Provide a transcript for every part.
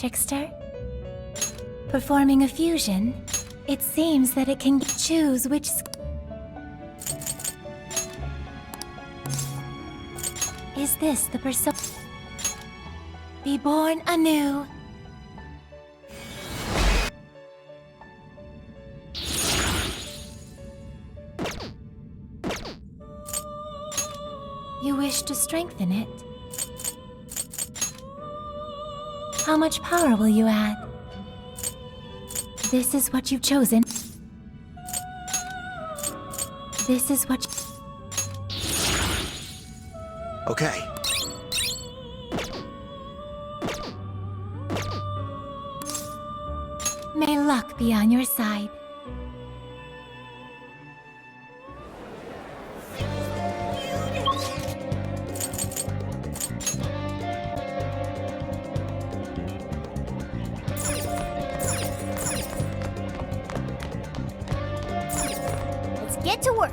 trickster? Performing a fusion, it seems that it can choose which Is this the persona? Be born anew. You wish to strengthen it? How much power will you add? This is what you've chosen. This is what Okay. May luck be on your side. Let's get to work.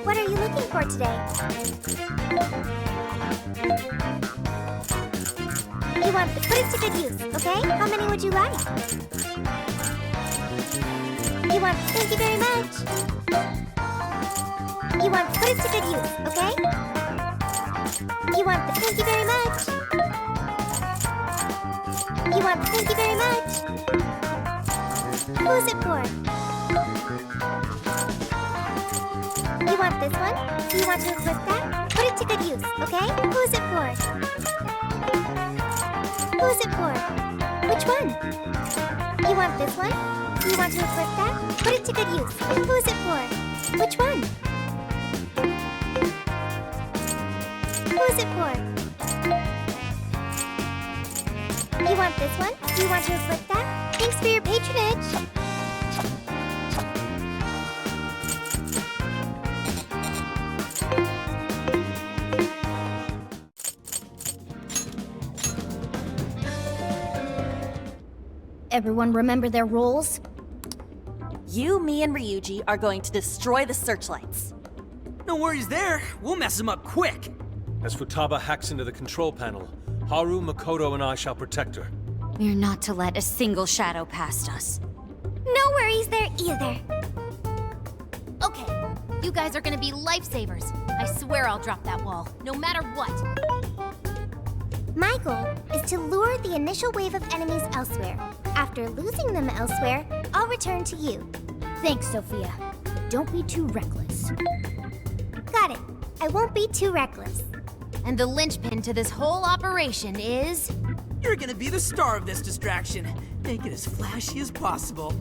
What are you looking for today? You want to put it to good use, okay? How many would you like? You want, thank you very much. You want to put it to good use, okay? You want the thank you very much. You want the thank you very much. Who's it for? You want this one? Do you want to equip that? Put it to good use, okay? Who's it for? Who's it for? Which one? You want this one? Do you want to equip that? Put it to good use. Who's it for? Which one? Who's it for? You want this one? Do you want to equip that? Thanks for your patronage. Everyone remember their roles? You, me, and Ryuji are going to destroy the searchlights. No worries there. We'll mess him up quick. As Futaba hacks into the control panel, Haru, Makoto, and I shall protect her. We're not to let a single shadow past us. No worries there either. Okay, you guys are gonna be lifesavers. I swear I'll drop that wall, no matter what. My goal is to lure the initial wave of enemies elsewhere. After losing them elsewhere, I'll return to you. Thanks, Sophia. But don't be too reckless. Got it. I won't be too reckless. And the linchpin to this whole operation is... You're gonna be the star of this distraction. Make it as flashy as possible.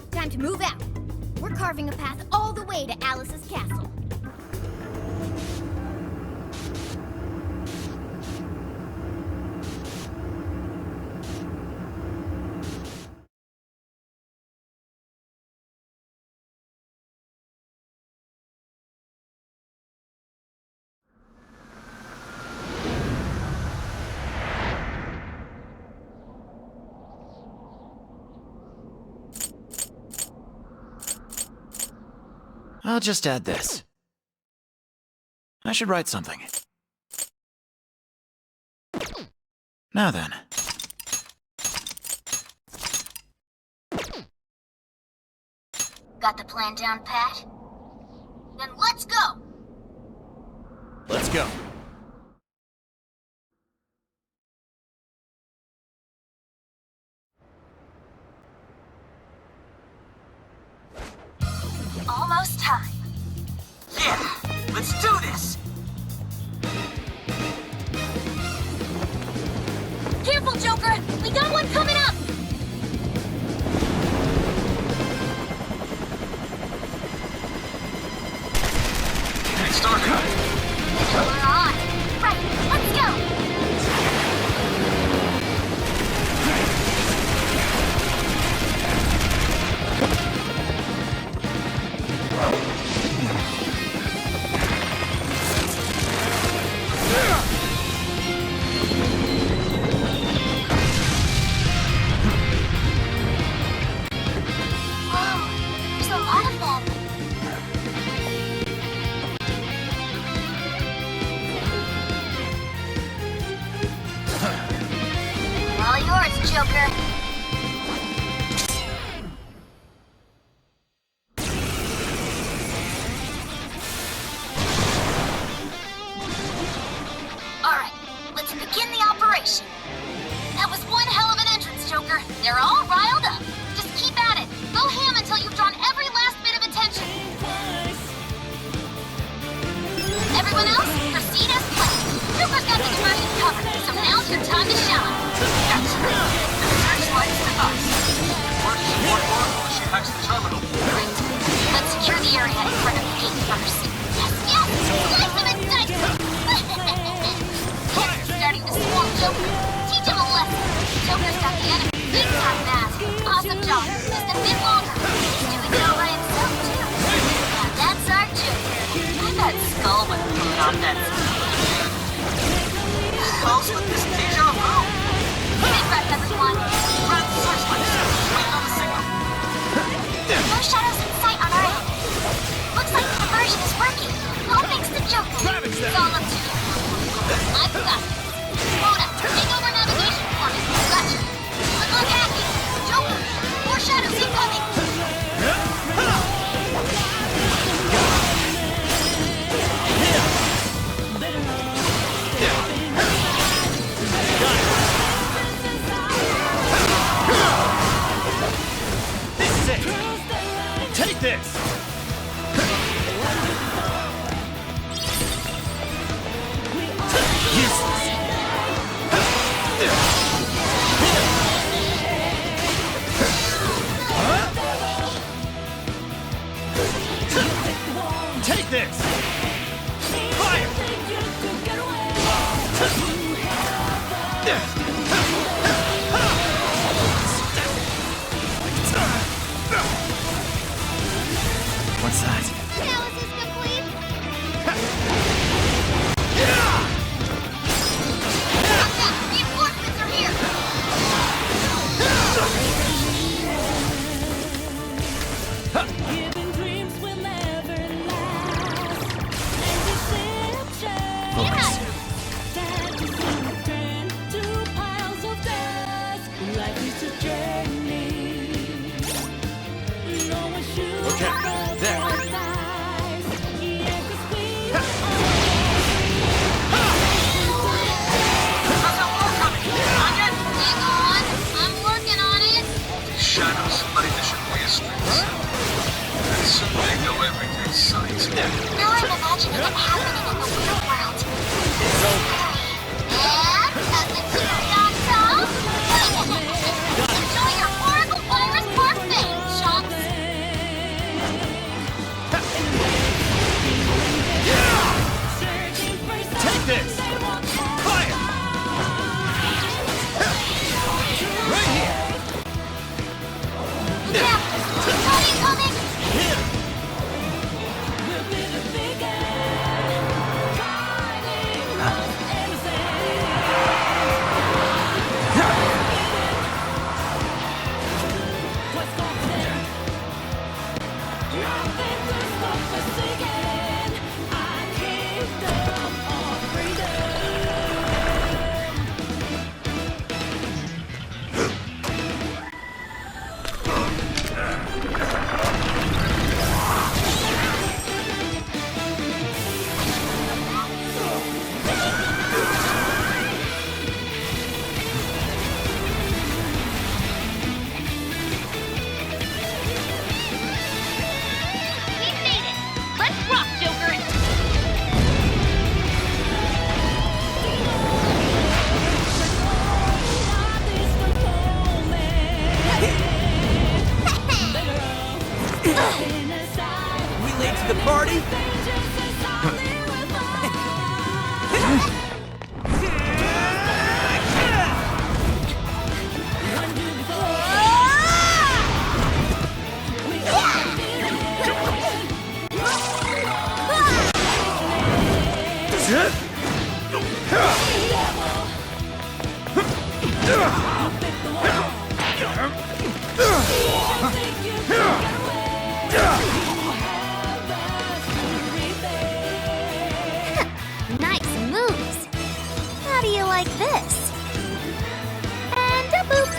Time to move out. We're carving a path all the way to Alice's castle. I'll just add this. I should write something. Now then. Got the plan down, Pat? Then let's go! Let's go. Almost time. Yeah, let's do this. Careful, Joker! We got one coming up! We're on! Right, let's go! covered, so now's your time to shine. Yes. The searchlight's to us. We're to support Laura while she hacks the terminal. Great. Let's secure the area in front of the gate first. Yes, yes! Slice them and dice them! Kids are starting to swarm Joker. Teach him a lesson. Joker's got the enemy big time mask. Awesome job. Just a bit longer. He's doing it all by himself, too. Now that's our Joker. I bet Skull would have put on that. Skulls with this deja vu. Big breath, everyone. Red searchlights. Waiting on the signal. No shadows in sight on our end. Looks like the diversion is working. All thanks to Joker. It's all up to you. I've got this. Rhoda, take over navigation for me. Gotcha. Unlock hacking. Joker, more shadows incoming. This is it! Take this! Useless! Take this! Fire! What's that? Analysis complete. Reinforcements are here. Focus. Okay, there. How's that war coming? On yet? Hang on. I'm working on it. Shadows light the Shibuya streets. And soon they know everything sight. Now I'm imagining it happening in the real world. And that's the cherry on top. Enjoy your Oracle Virus Parfait, chumps. Take this! Fire! Right here! Yeah, are you coming? We've made it. Let's rock, Joker. We late to the party? Nice moves. How do you like this? And a boop.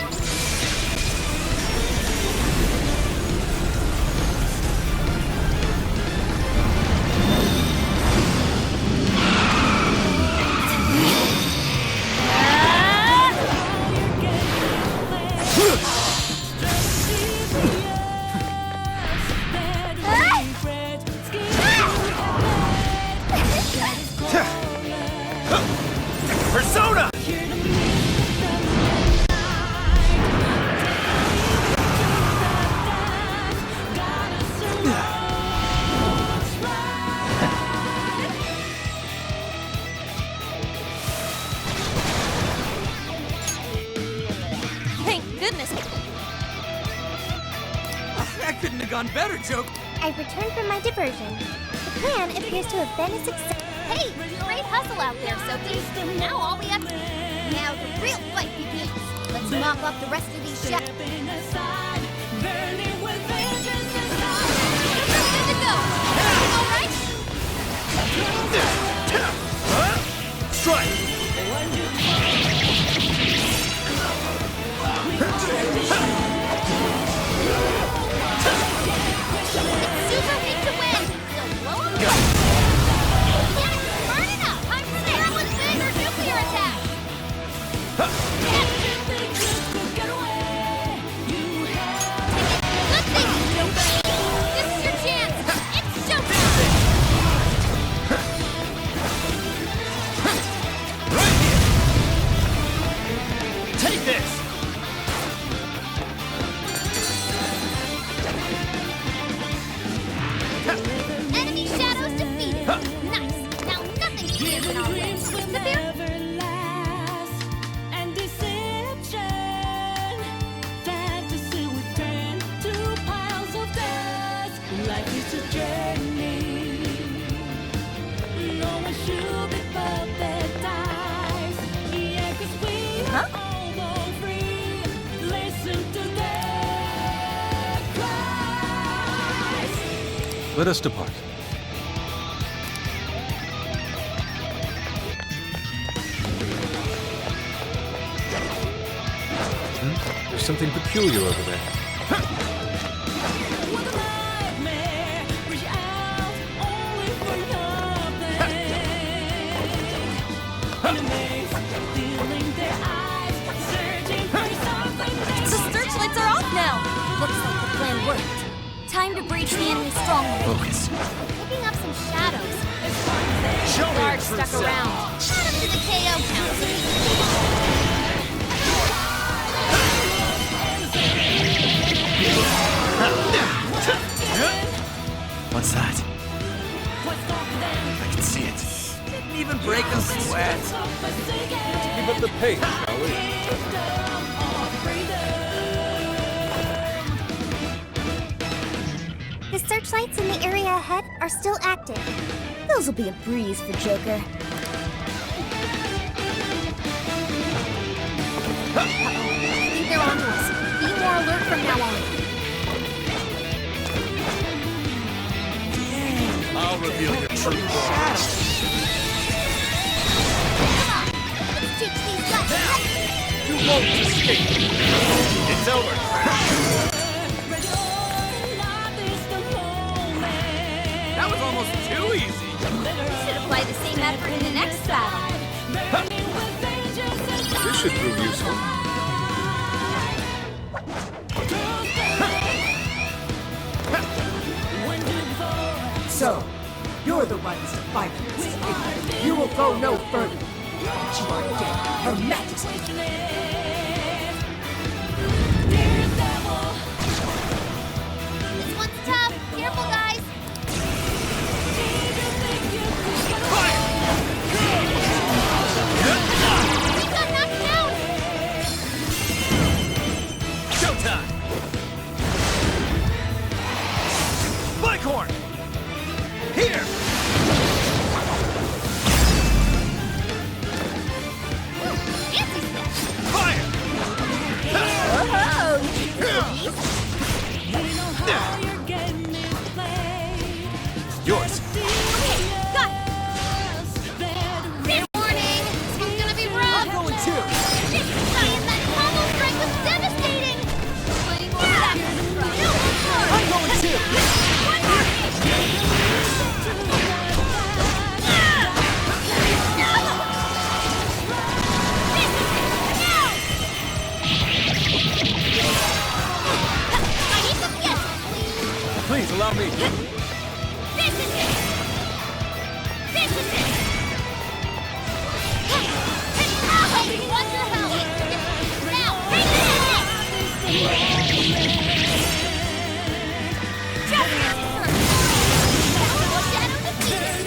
That couldn't have gone better, Joker. I've returned from my diversion. The plan appears to have been a success. Hey, great hustle out there, Sophie. Now all we have to... Now the real fight begins. Let's mop up the rest of these shadows. Good to go. All right? Strike! Super hit to win. So blow 'em up. Yes, burn it up. I'm there with bigger nuclear attack. Good thinking, Joker. This is your chance. It's showtime. Take this! Enemy shadows defeated. Nice. Now nothing can stand in our way. Severe. Let us depart. There's something peculiar over there. The searchlights are off now! Looks like the plan worked. Time to breach the enemy's stronghold. Focus. Picking up some shadows. Show me your Guard true stuck self. around. Add him to the KO count. What's that? I can see it. Didn't even break a sweat. Keep up the pace, shall we? The searchlights in the area ahead are still active. Those will be a breeze for Joker. I think they're onto us. Be more alert from now on. I'll reveal your true form. Let's teach these guys a lesson. You won't escape. It's over. That was almost too easy. Should apply the same effort in the next battle. This should prove useful. So, you're the ones to fight us. You will go no further. You are dead, Her Majesty. This one's tough. Careful, guys. We got knocked down. Showtime! Bighorn! Here! Fancy step. Fire! Yours. Got it. Fair warning. This one's gonna be rough. I'm going too. Shit, that combo strike was devastating. Plenty more back. No more. I'm going too. One more hit. This is it. Now. I need some guesses, please. Please allow me. This is it. This is it. Oh, wonder how. Now, bring it in. Just as it hurts. Powerful shadow defeated.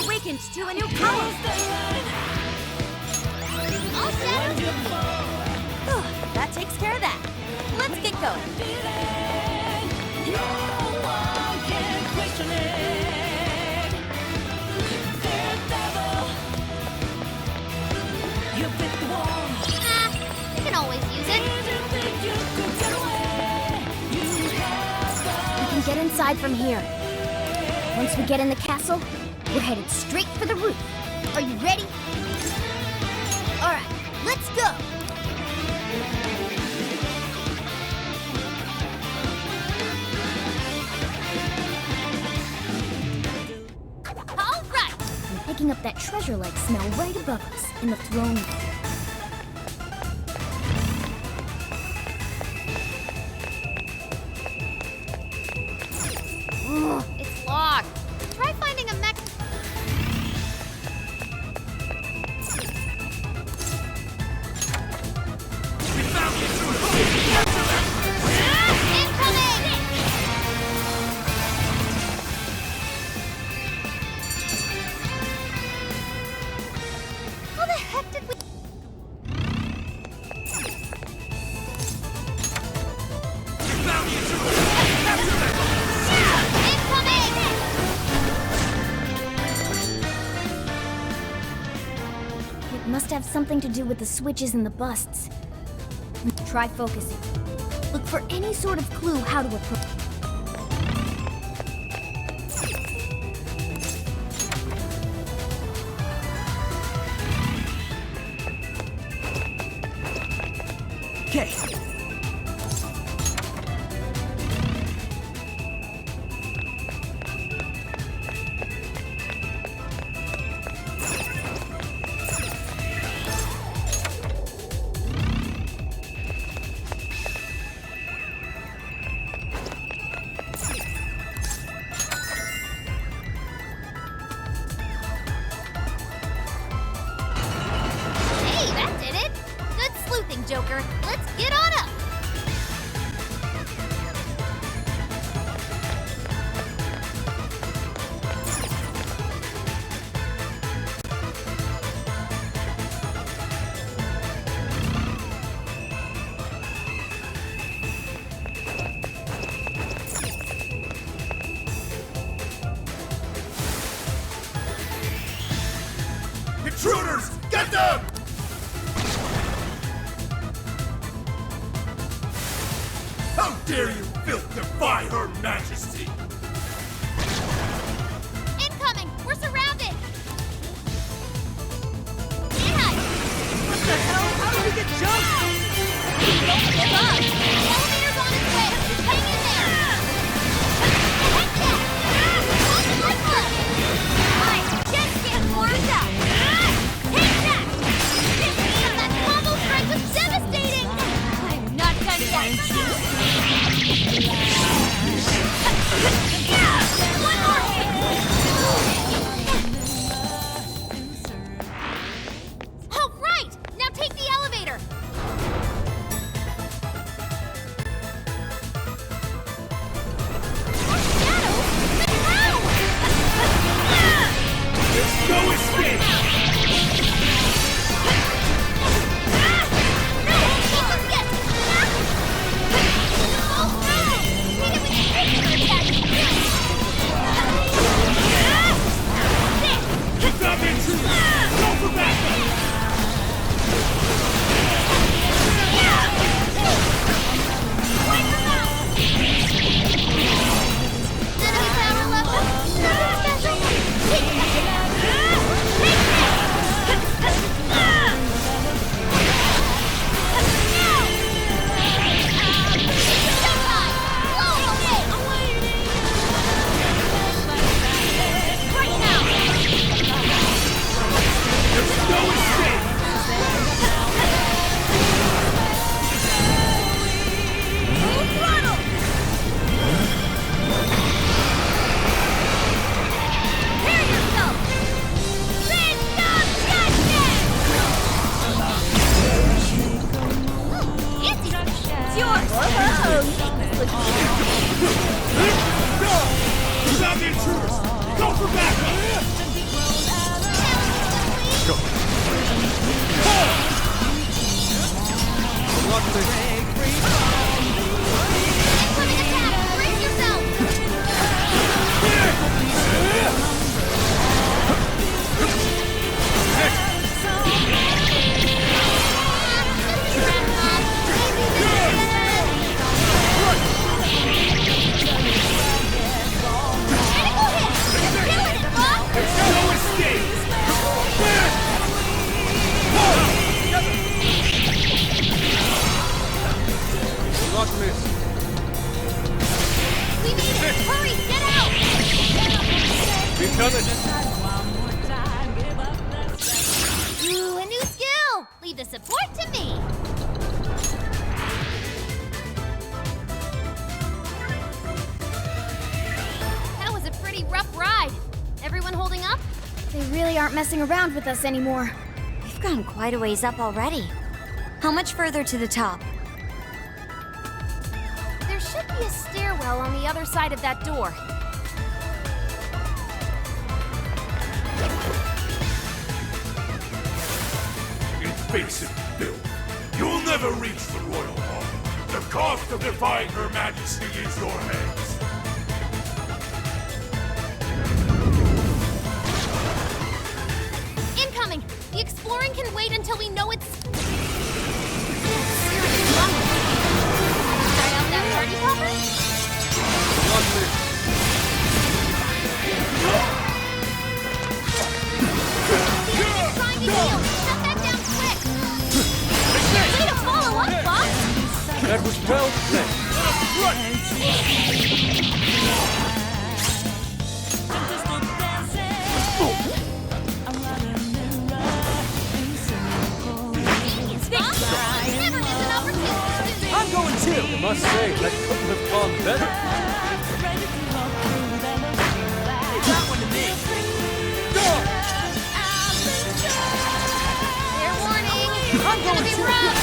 Awakened to a new power. All shadows defeated. That takes going. You can always use it. We can get inside from here. Once we get in the castle, we're headed straight for the roof. Are you ready? All right, let's go. All right. I'm picking up that treasure-like smell right above us in the throne room. Ugh, it's locked. Try finding a mech. Incoming! How the heck did we... It must have something to do with the switches and the busts. Try focusing. Look for any sort of clue how to approach. Okay. Hey, that did it. Good sleuthing, Joker. Let's get on up. Intruders! Get them! How dare you filth defy Her Majesty! Incoming! We're surrounded! Yeah! What the hell? How did we get jumped? Don't give up! The elevator's on its way! Hang in there! Heck yeah! Like that! Alright, just get warmed up! Take that! That combo strike was devastating! I'm not done yet! One more hit! All right! Now take the elevator! There's no escape! You've got the intruders! Go for backup! Enemy power level, nothing special. Take There's no escape! You've got the intruders! Go for backup! What the... done it! Ooh, a new skill! Leave the support to me! That was a pretty rough ride. Everyone holding up? They really aren't messing around with us anymore. We've gone quite a ways up already. How much further to the top? There should be a stairwell on the other side of that door. Face it, Bill. You'll never reach the royal hall. The cost of defying Her Majesty is your heads. Incoming! The exploring can wait until we know it's... Try out that party popper? Trying to heal! Shut that down quick! Way to follow up, Fox! That was well played. Genius, Fox! Never miss an opportunity! I'm going too! I must say, that couldn't have gone better. That one to me. Fair warning! It's gonna be rough!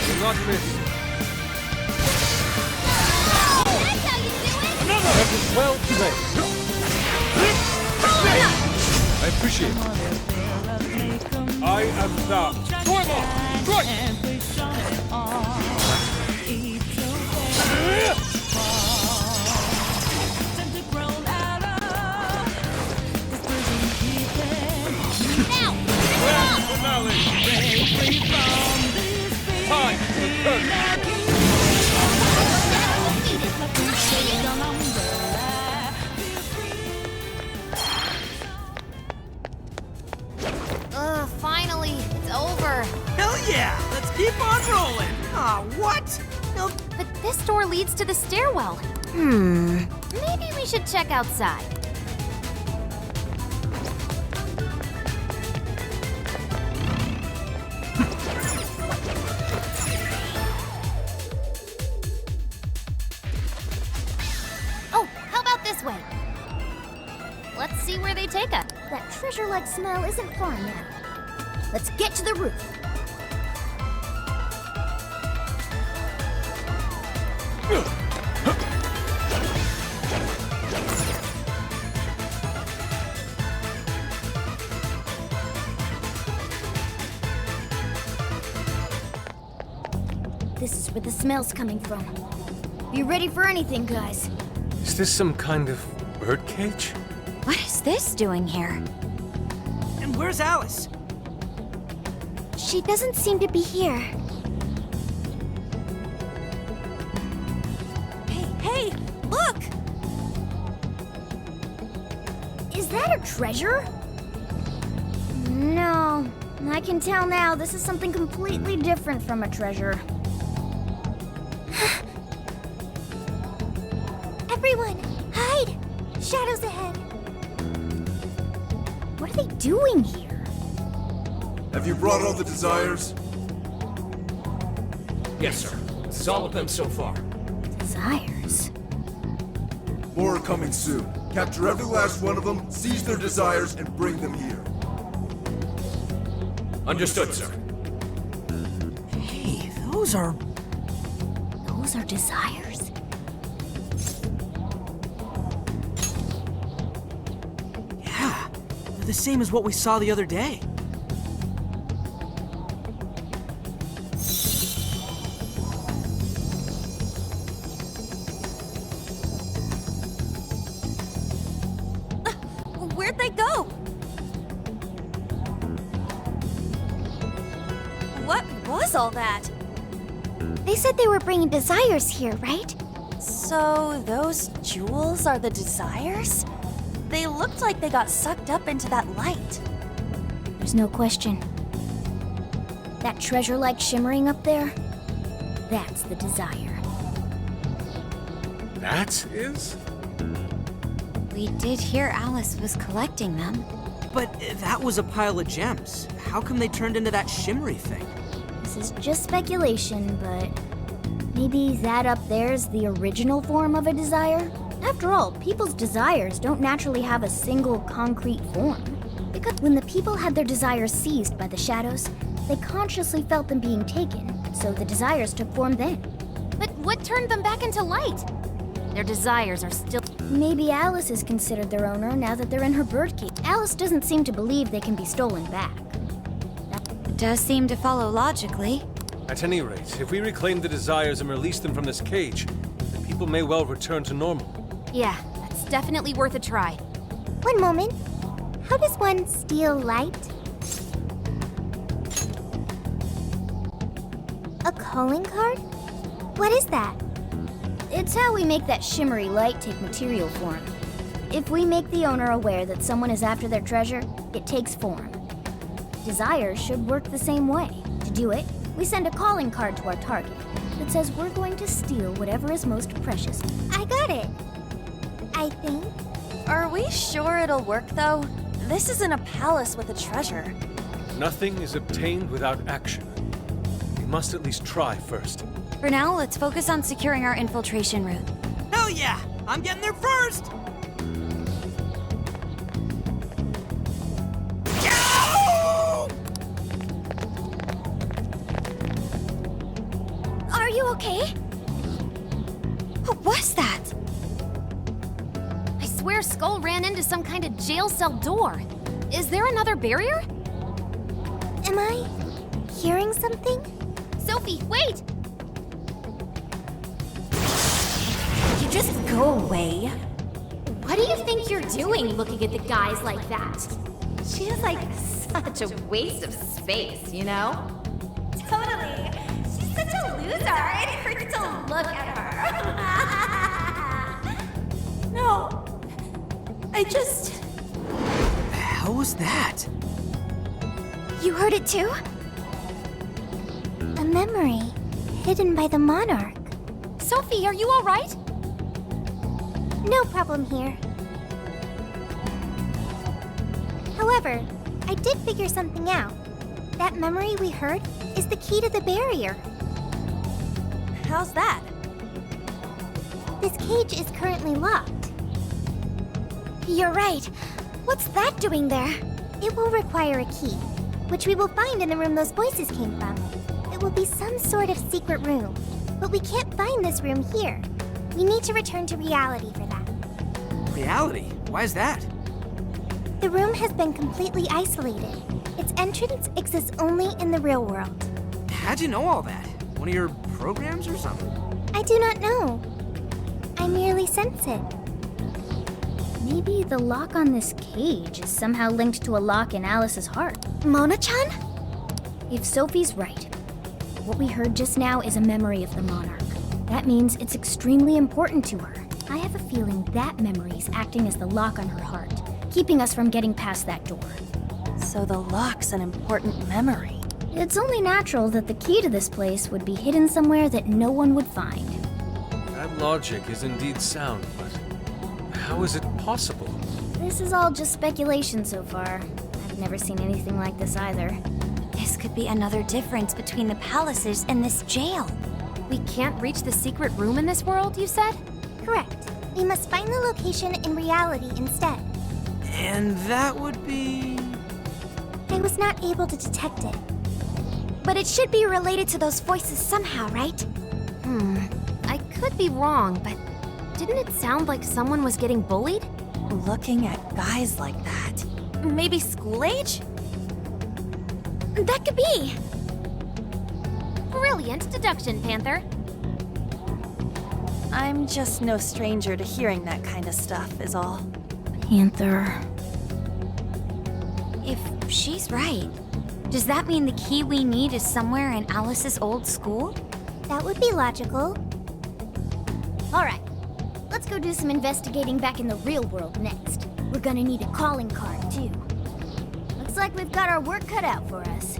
Do not miss. That's how you do it! That was well played. I appreciate it. I am thou. Storm on! Strike! Now! Time for the curtain. Finally, it's over. Hell yeah! Let's keep on rolling! Aw, what? No, But this door leads to the stairwell. Maybe we should check outside. Oh, how about this way? Let's see where they take us. That treasure-like smell isn't far now. Let's get to the roof. This is where the smell's coming from. Be ready for anything, guys. Is this some kind of birdcage? What is this doing here? and where's Alice? She doesn't seem to be here. Hey, look! Is that a treasure? No, I can tell now this is something completely different from a treasure. Everyone, hide! Shadows ahead. What are they doing here? Have you brought all the desires? Yes, sir. This is all of them so far. Desires? More are coming soon. Capture every last one of them, seize their desires, and bring them here. Understood, sir. Hey, those are desires? Yeah, they're the same as what we saw the other day. Where'd they go? What was all that? They said they were bringing desires here, right? So those jewels are the desires? They looked like they got sucked up into that light. There's no question. That treasure-like shimmering up there? That's the desire. That is? We did hear Alice was collecting them. But that was a pile of gems. How come they turned into that shimmery thing? This is just speculation, but maybe that up there's the original form of a desire? After all, people's desires don't naturally have a single concrete form. Because when the people had their desires seized by the shadows, they consciously felt them being taken, so the desires took form then. But what turned them back into light? Their desires are still... Maybe Alice is considered their owner now that they're in her birdcage. Alice doesn't seem to believe they can be stolen back. It does seem to follow logically. At any rate, if we reclaim the desires and release them from this cage, then people may well return to normal. Yeah, that's definitely worth a try. One moment. How does one steal light? A calling card? What is that? It's how we make that shimmery light take material form. If we make the owner aware that someone is after their treasure, it takes form. Desires should work the same way. To do it, we send a calling card to our target that says we're going to steal whatever is most precious. I got it. I think. Are we sure it'll work, though? This isn't a palace with a treasure. Nothing is obtained without action. We must at least try first. For now, let's focus on securing our infiltration route. Hell yeah! I'm getting there first! Are you okay? What was that? I swear Skull ran into some kind of jail cell door. Is there another barrier? Am I hearing something? Sophie, wait! You just go away. What do you think you're doing looking at the guys like that? She's like such a waste of space, you know? Totally. She's such a loser. It hurts to look at her. No. I just... What the hell was that? You heard it too? A memory hidden by the monarch. Sophie, are you all right? No problem here. However, I did figure something out. That memory we heard is the key to the barrier. How's that? This cage is currently locked. You're right. What's that doing there? It will require a key, which we will find in the room those voices came from. It will be some sort of secret room, but we can't find this room here. We need to return to reality for that. Reality? Why is that? The room has been completely isolated. Its entrance exists only in the real world. How'd you know all that? One of your programs or something? I do not know. I merely sense it. Maybe the lock on this cage is somehow linked to a lock in Alice's heart. Mona-chan? If Sophie's right, what we heard just now is a memory of the monarch. That means it's extremely important to her. I have a feeling that memory is acting as the lock on her heart, keeping us from getting past that door. So the lock's an important memory. It's only natural that the key to this place would be hidden somewhere that no one would find. That logic is indeed sound, but how is it possible? This is all just speculation so far. I've never seen anything like this either. This could be another difference between the palaces and this jail. We can't reach the secret room in this world, you said? Correct. We must find the location in reality instead. And that would be... I was not able to detect it. But it should be related to those voices somehow, right? I could be wrong, but didn't it sound like someone was getting bullied? Looking at guys like that. Maybe school age? That could be. Brilliant deduction, Panther. I'm just no stranger to hearing that kind of stuff, is all. Panther. If she's right, does that mean the key we need is somewhere in Alice's old school? That would be logical. Alright, let's go do some investigating back in the real world next. We're gonna need a calling card, too. Looks like we've got our work cut out for us.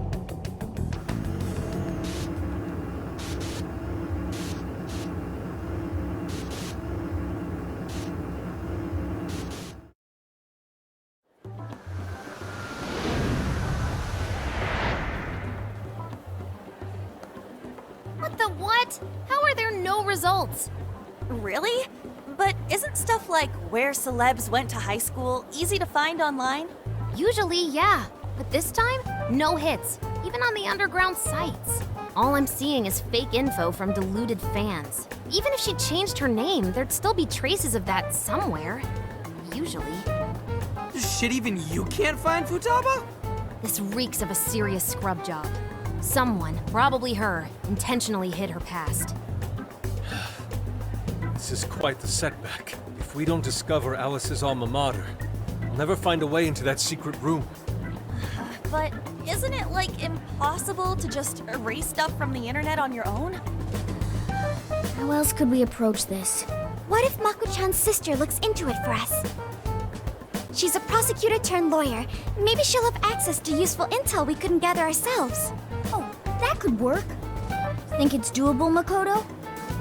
What the what? How are there no results? Really? But isn't stuff like where celebs went to high school easy to find online? Usually, yeah. But this time, no hits, even on the underground sites. All I'm seeing is fake info from deluded fans. Even if she changed her name, there'd still be traces of that somewhere. Usually. Shit, even you can't find Futaba? This reeks of a serious scrub job. Someone, probably her, intentionally hid her past. This is quite the setback. If we don't discover Alice's alma mater, we'll never find a way into that secret room. But isn't it, like, impossible to just erase stuff from the internet on your own? How else could we approach this? What if Mako-chan's sister looks into it for us? She's a prosecutor turned lawyer. Maybe she'll have access to useful intel we couldn't gather ourselves. Oh, that could work. Think it's doable, Makoto?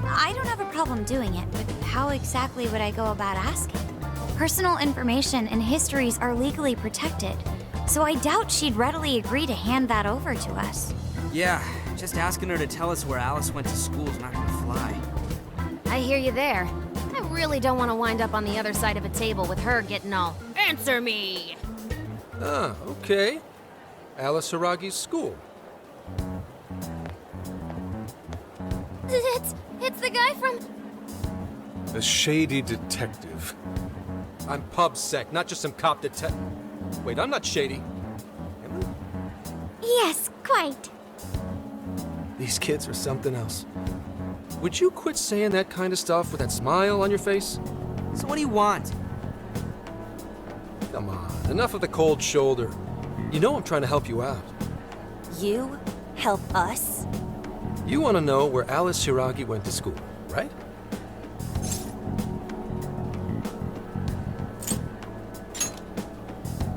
I don't have a problem doing it, but how exactly would I go about asking? Personal information and histories are legally protected, so I doubt she'd readily agree to hand that over to us. Yeah, just asking her to tell us where Alice went to school is not gonna fly. I hear you there. I really don't want to wind up on the other side of a table with her getting all, "Answer me!" Ah, okay. Alice Hiragi's school. It's the guy from... The shady detective. I'm pub sec, not just some cop detective. Wait, I'm not shady. Am I? Yes, quite. These kids are something else. Would you quit saying that kind of stuff with that smile on your face? So what do you want? Come on, enough of the cold shoulder. You know I'm trying to help you out. You help us? You want to know where Alice Hiraagi went to school, right?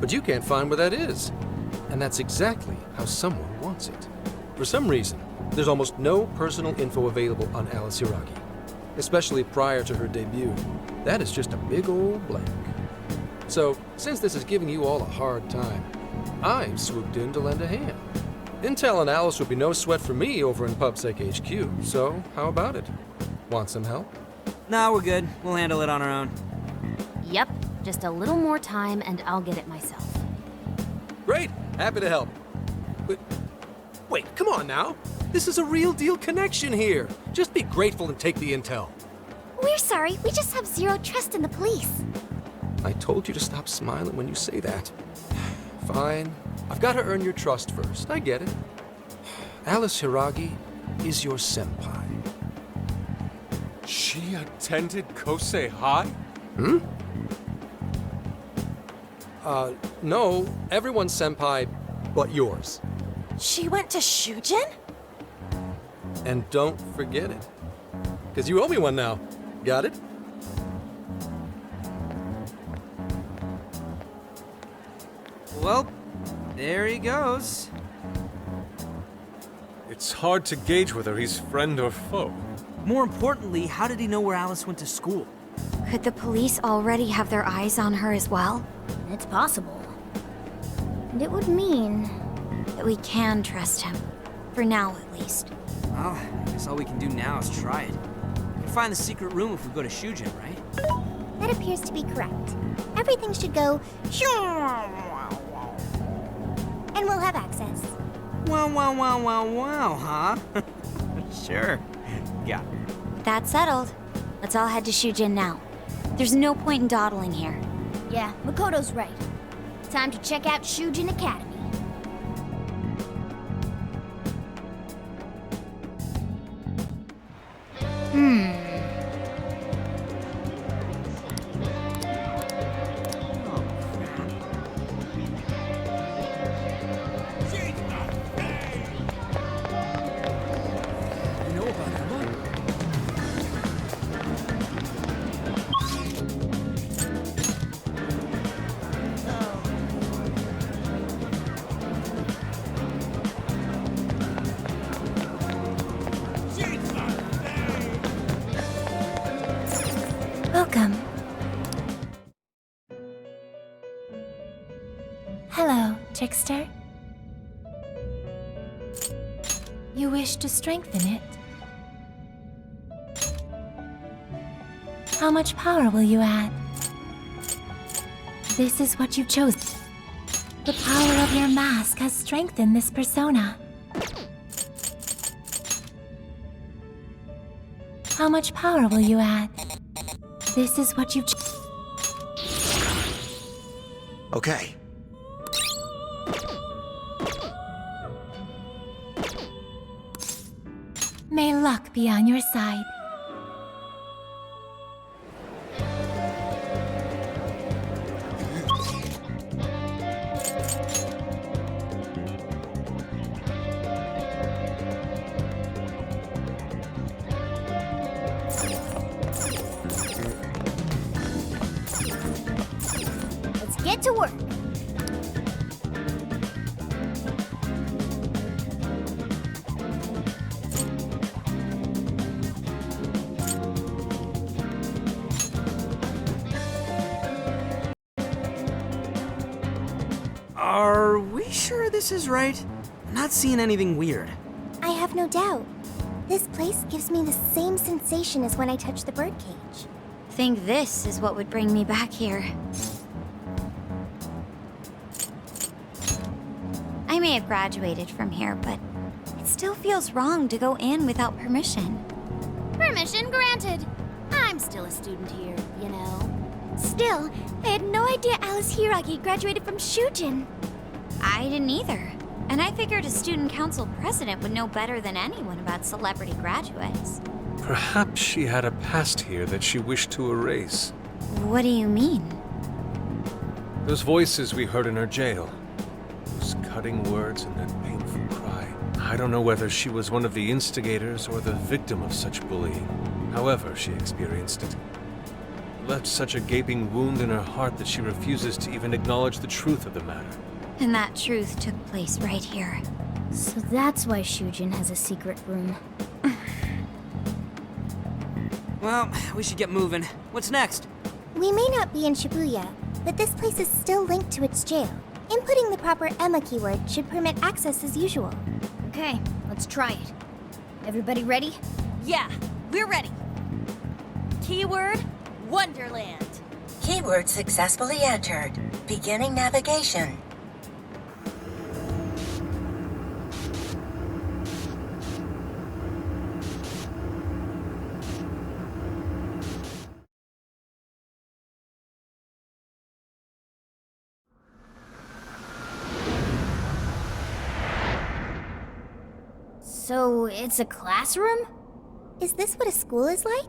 But you can't find where that is. And that's exactly how someone wants it. For some reason, there's almost no personal info available on Alice Hiraagi, especially prior to her debut. That is just a big old blank. So, since this is giving you all a hard time, I've swooped in to lend a hand. Intel and Alice would be no sweat for me over in PubSec HQ, so how about it? Want some help? Nah, we're good. We'll handle it on our own. Yep, just a little more time and I'll get it myself. Great! Happy to help. But, wait, come on now. This is a real deal connection here. Just be grateful and take the intel. We're sorry, we just have zero trust in the police. I told you to stop smiling when you say that. Fine. I've got to earn your trust first. I get it. Alice Hiraagi is your senpai. She attended Koei High? Hmm? No. Everyone's senpai but yours. She went to Shujin? And don't forget it. Because you owe me one now. Got it? Well, there he goes. It's hard to gauge whether he's friend or foe. More importantly, how did he know where Alice went to school? Could the police already have their eyes on her as well? It's possible. And it would mean That we can trust him. For now, at least. Well, I guess all we can do now is try it. We can find the secret room if we go to Shujin, right? That appears to be correct. Everything should go and we'll have access. Wow, huh? Sure. Yeah. That's settled. Let's all head to Shujin now. There's no point in dawdling here. Yeah, Makoto's right. Time to check out Shujin Academy. Welcome. Hello, trickster. You wish to strengthen it? How much power will you add? This is what you've chosen. The power of your mask has strengthened this persona. How much power will you add? This is what you've Okay. May luck be on your side. Let's get to work. Are we sure this is right? I'm not seeing anything weird. I have no doubt. This place gives me the same sensation as when I touched the birdcage. Think this is what would bring me back here. I may have graduated from here, but it still feels wrong to go in without permission. Permission granted. I'm still a student here, you know. Still, I had no idea Alice Hiraagi graduated from Shujin. I didn't either. And I figured a student council president would know better than anyone about celebrity graduates. Perhaps she had a past here that she wished to erase. What do you mean? Those voices we heard in her jail. Those cutting words and that painful cry. I don't know whether she was one of the instigators or the victim of such bullying. However she experienced it. It left such a gaping wound in her heart that she refuses to even acknowledge the truth of the matter. And that truth took place right here. So that's why Shujin has a secret room. Well, we should get moving. What's next? We may not be in Shibuya, but this place is still linked to its jail. Inputting the proper Emma keyword should permit access as usual. Okay, let's try it. Everybody ready? Yeah, we're ready. Keyword, Wonderland. Keyword successfully entered. Beginning navigation. So, it's a classroom? Is this what a school is like?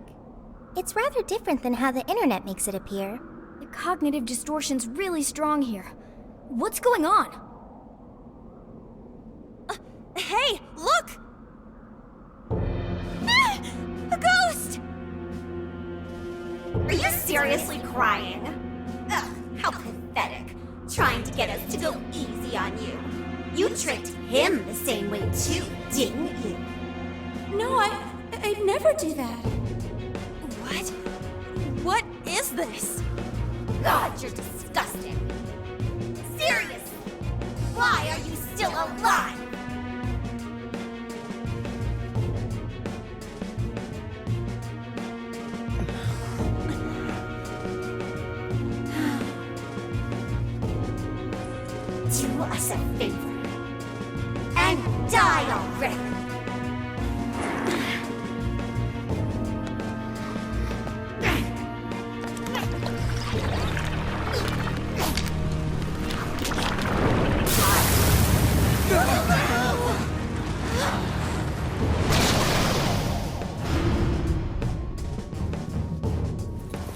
It's rather different than how the internet makes it appear. The cognitive distortion's really strong here. What's going on? Hey, look! Ah, a ghost! Are you seriously crying? Ugh, how pathetic. Trying to get us to go easy on you. You tricked him the same way too, didn't you? No, I'd never do that. What? What is this? God, you're disgusting. Seriously, why are you still alive? Do us a favor and die already.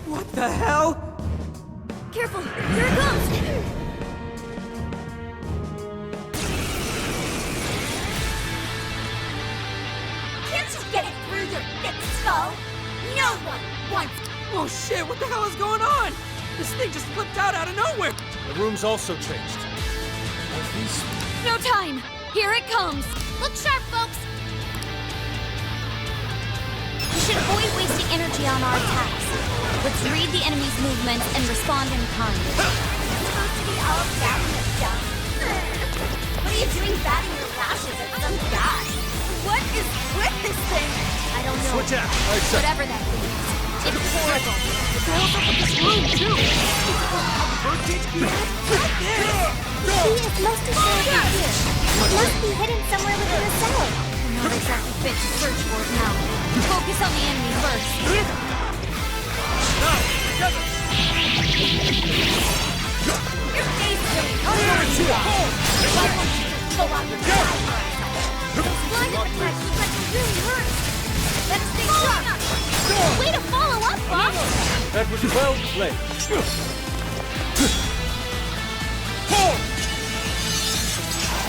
What the hell? Careful, here it comes! Can't you get it through your thick skull? No one wants. Oh shit, what the hell is going on? This thing just flipped out of nowhere! The room's also changed. Are these... No time! Here it comes! Look sharp, folks! We should avoid wasting energy on our attacks. Let's read the enemy's movements and respond in kind. It's supposed to be all down in the dump. What are you doing batting your lashes at some guy? What is with this thing? I don't know. Switch out! Right, sir. Whatever that thing is, It's horrible. What the hell's up with this room, too? Birdcage key? Right there! The key is most assuredly here. It must be hidden somewhere within the cell. We're not exactly fit to search for it now. Focus on the enemy first. Now, together! Your face is I'm going to home! go out your side. Those blind attacks really hurt. Let's stay sharp. Way to follow up, Bob. That was well played.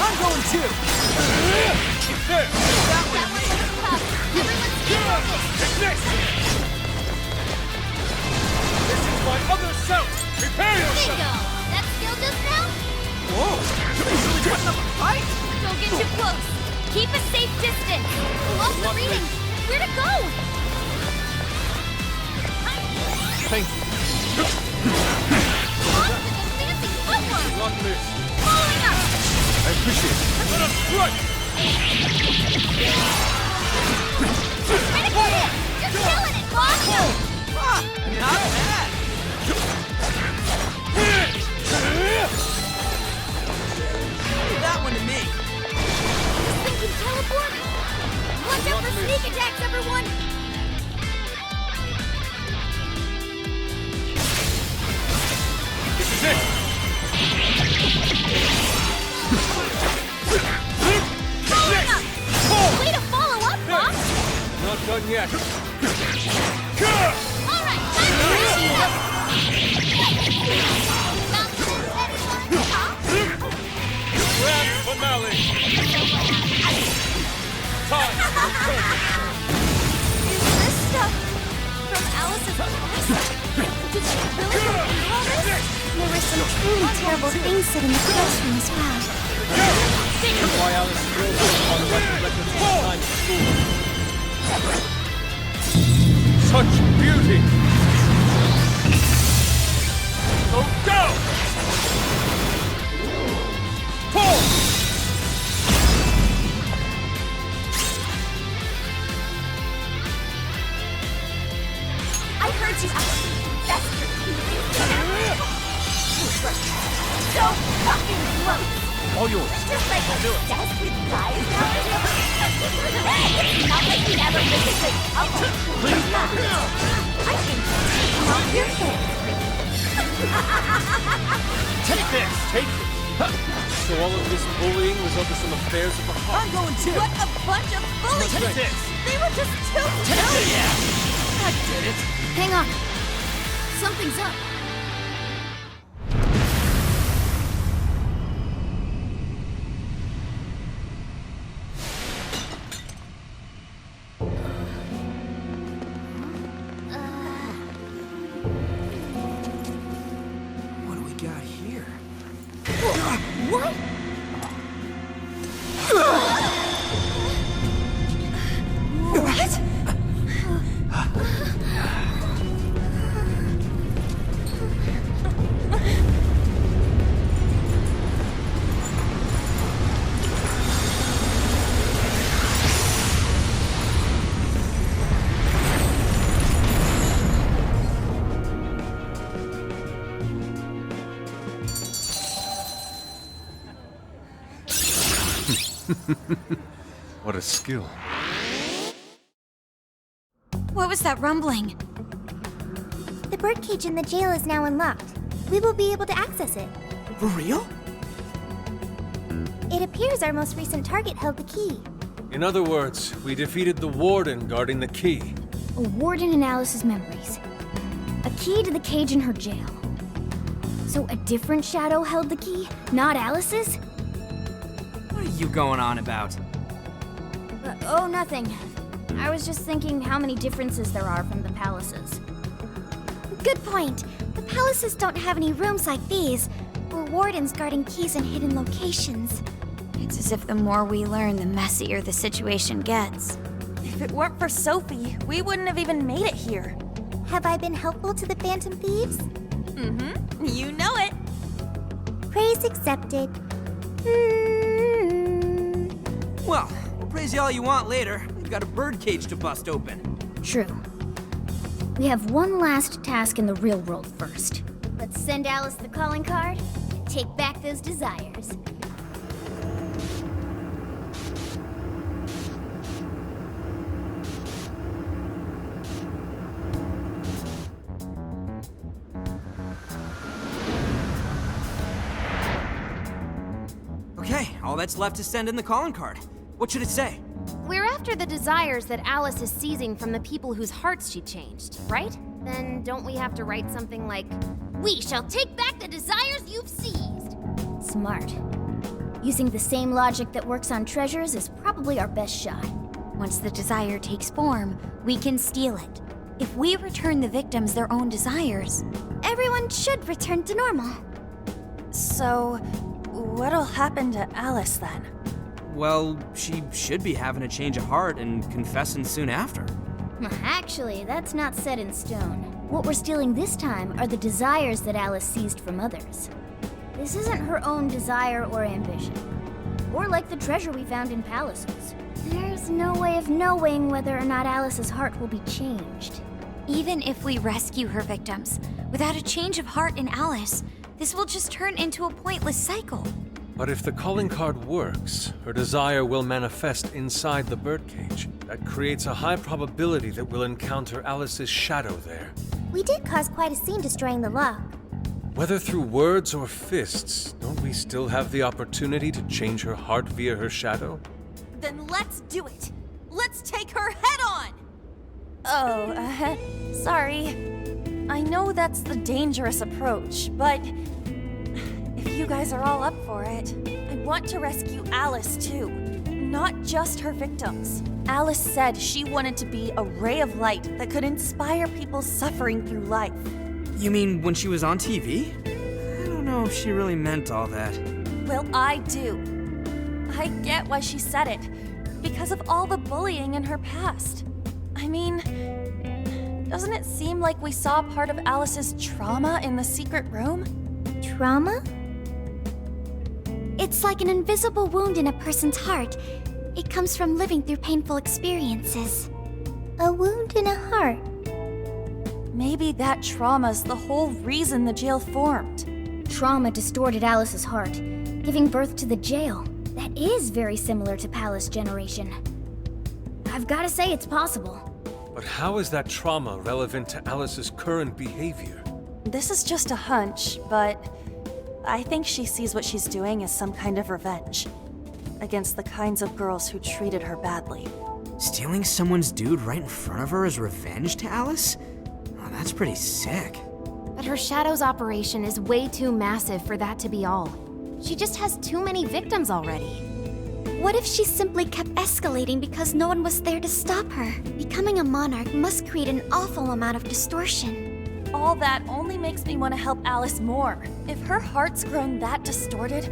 I'm going too! There! That one was tough. Everyone's focused. Next! This is my other self! Prepare yourself! Bingo. That skill just now? Whoa! Somebody's really putting up a fight! Don't get too close. Keep a safe distance. We lost the reading. Where to go? Thank you. On with the fancy footwork. Not miss. Following up. I appreciate it. Let us strike! Critical hit. You're killing it, Bob. Ah, not bad! Leave that one to me. This thing can teleport. Watch out for sneak attacks, everyone. This is it! Following up. Way to follow up, Bob. Not done yet. All right, time to finish up. Grand finale! Time for vengeance. Is this stuff from Alice's past? Did she really go through all this? There were some truly terrible things said in the classroom as well. Why Alice drove on records time at school. Such beauty! So go! Pull! I heard you, Alice. That's so fucking close. All yours. Just like desperate guys nowadays. It's not like you ever physically. Please not. I think not your head. Take this! Take it! So all of this bullying was over some affairs of the heart. I'm going too! What a bunch of bullies! Take this! They were just too Yeah! I did it! Hang on. Something's up. What do we got here? What? What a skill. What was that rumbling? The birdcage in the jail is now unlocked. We will be able to access it. For real? It appears our most recent target held the key. In other words, we defeated the warden guarding the key. A warden in Alice's memories. A key to the cage in her jail. So a different shadow held the key, not Alice's? What are you going on about? Oh, nothing. I was just thinking how many differences there are from the palaces. Good point. The palaces don't have any rooms like these, or wardens guarding keys in hidden locations. It's as if the more we learn, the messier the situation gets. If it weren't for Sophie, we wouldn't have even made it here. Have I been helpful to the Phantom Thieves? Mm-hmm. You know it. Praise accepted. Well, we'll praise you all you want later. We've got a birdcage to bust open. True. We have one last task in the real world first. Let's send Alice the calling card and take back those desires. Okay, all that's left is send in the calling card. What should it say? We're after the desires that Alice is seizing from the people whose hearts she changed, right? Then don't we have to write something like, "We shall take back the desires you've seized"? Smart. Using the same logic that works on treasures is probably our best shot. Once the desire takes form, we can steal it. If we return the victims their own desires, Everyone should return to normal. So, what'll happen to Alice then? Well, she should be having a change of heart and confessing soon after. Actually, that's not set in stone. What we're stealing this time are the desires that Alice seized from others. This isn't her own desire or ambition. Or like the treasure we found in palaces. There's no way of knowing whether or not Alice's heart will be changed. even if we rescue her victims, without a change of heart in Alice, this will just turn into a pointless cycle. But if the calling card works, her desire will manifest inside the birdcage. That creates a high probability that we'll encounter Alice's shadow there. We did cause quite a scene destroying the lock. Whether through words or fists, don't we still have the opportunity to change her heart via her shadow? Then let's do it! Let's take her head on! Oh, sorry. I know that's the dangerous approach, but if you guys are all up for it, I want to rescue Alice too. Not just her victims. Alice said she wanted to be a ray of light that could inspire people suffering through life. You mean when she was on TV? I don't know if she really meant all that. Well, I do. I get why she said it. Because of all the bullying in her past. I mean, doesn't it seem like we saw part of Alice's trauma in the secret room? Trauma? It's like an invisible wound in a person's heart. It comes from living through painful experiences. A wound in a heart. Maybe that trauma's the whole reason the jail formed. Trauma distorted Alice's heart, giving birth to the jail. That is very similar to Palace Generation. I've gotta say it's possible. But how is that trauma relevant to Alice's current behavior? This is just a hunch, but I think she sees what she's doing as some kind of revenge against the kinds of girls who treated her badly. Stealing someone's dude right in front of her as revenge to Alice? Oh, that's pretty sick. But her Shadow's operation is way too massive for that to be all. She just has too many victims already. What if she simply kept escalating because no one was there to stop her? Becoming a monarch must create an awful amount of distortion. All that only makes me want to help Alice more. If her heart's grown that distorted,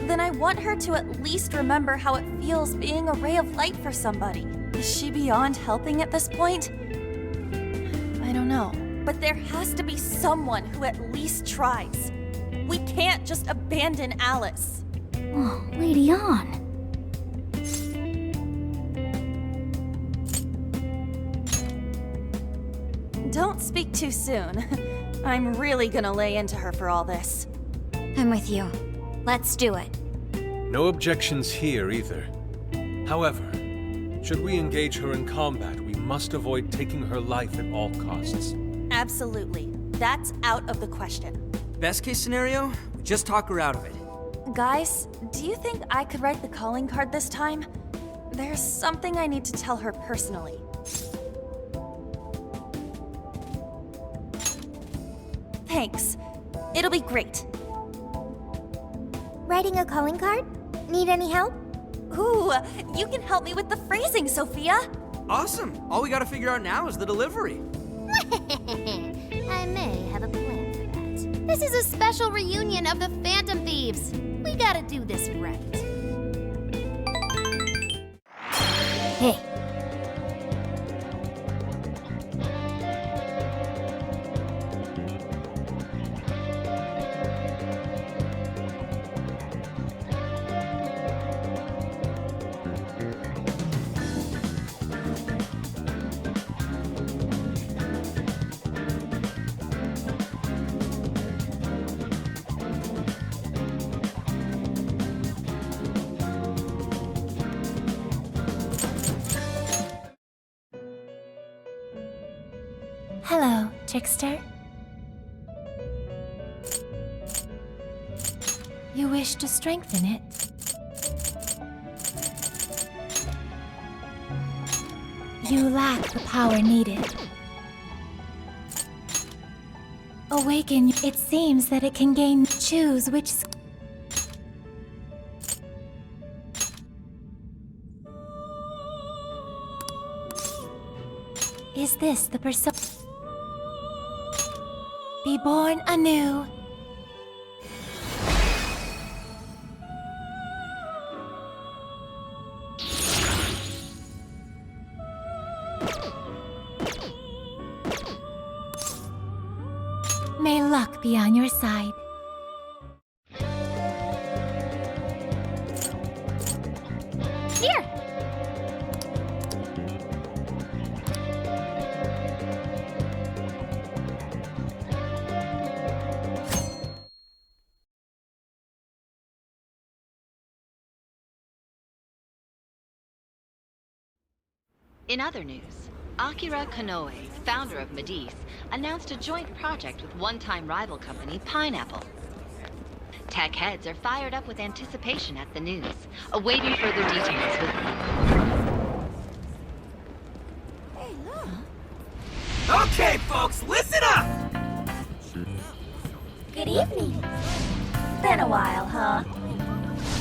then I want her to at least remember how it feels being a ray of light for somebody. Is she beyond helping at this point? I don't know. But there has to be someone who at least tries. We can't just abandon Alice. Oh, Lady On. Don't speak too soon. I'm really gonna lay into her for all this. I'm with you. Let's do it. No objections here either. However, should we engage her in combat, we must avoid taking her life at all costs. Absolutely. That's out of the question. Best case scenario, we just talk her out of it. Guys, do you think I could write the calling card this time? There's something I need to tell her personally. Thanks. It'll be great. Writing a calling card? Need any help? Ooh, you can help me with the phrasing, Sophia. Awesome. All we gotta figure out now is the delivery. I may have a plan for that. This is a special reunion of the Phantom Thieves. We gotta do this right. Hey. trickster? You wish to strengthen it? You lack the power needed. Awaken. It seems that it can gain. Choose which. Is this the persona? Be born anew. May luck be on your side. Here! In other news, Akira Koei, founder of Medivh, announced a joint project with one-time rival company Pineapple. Tech heads are fired up with anticipation at the news, awaiting further details with Hey, look. Okay, folks, listen up! Good evening. Been a while, huh?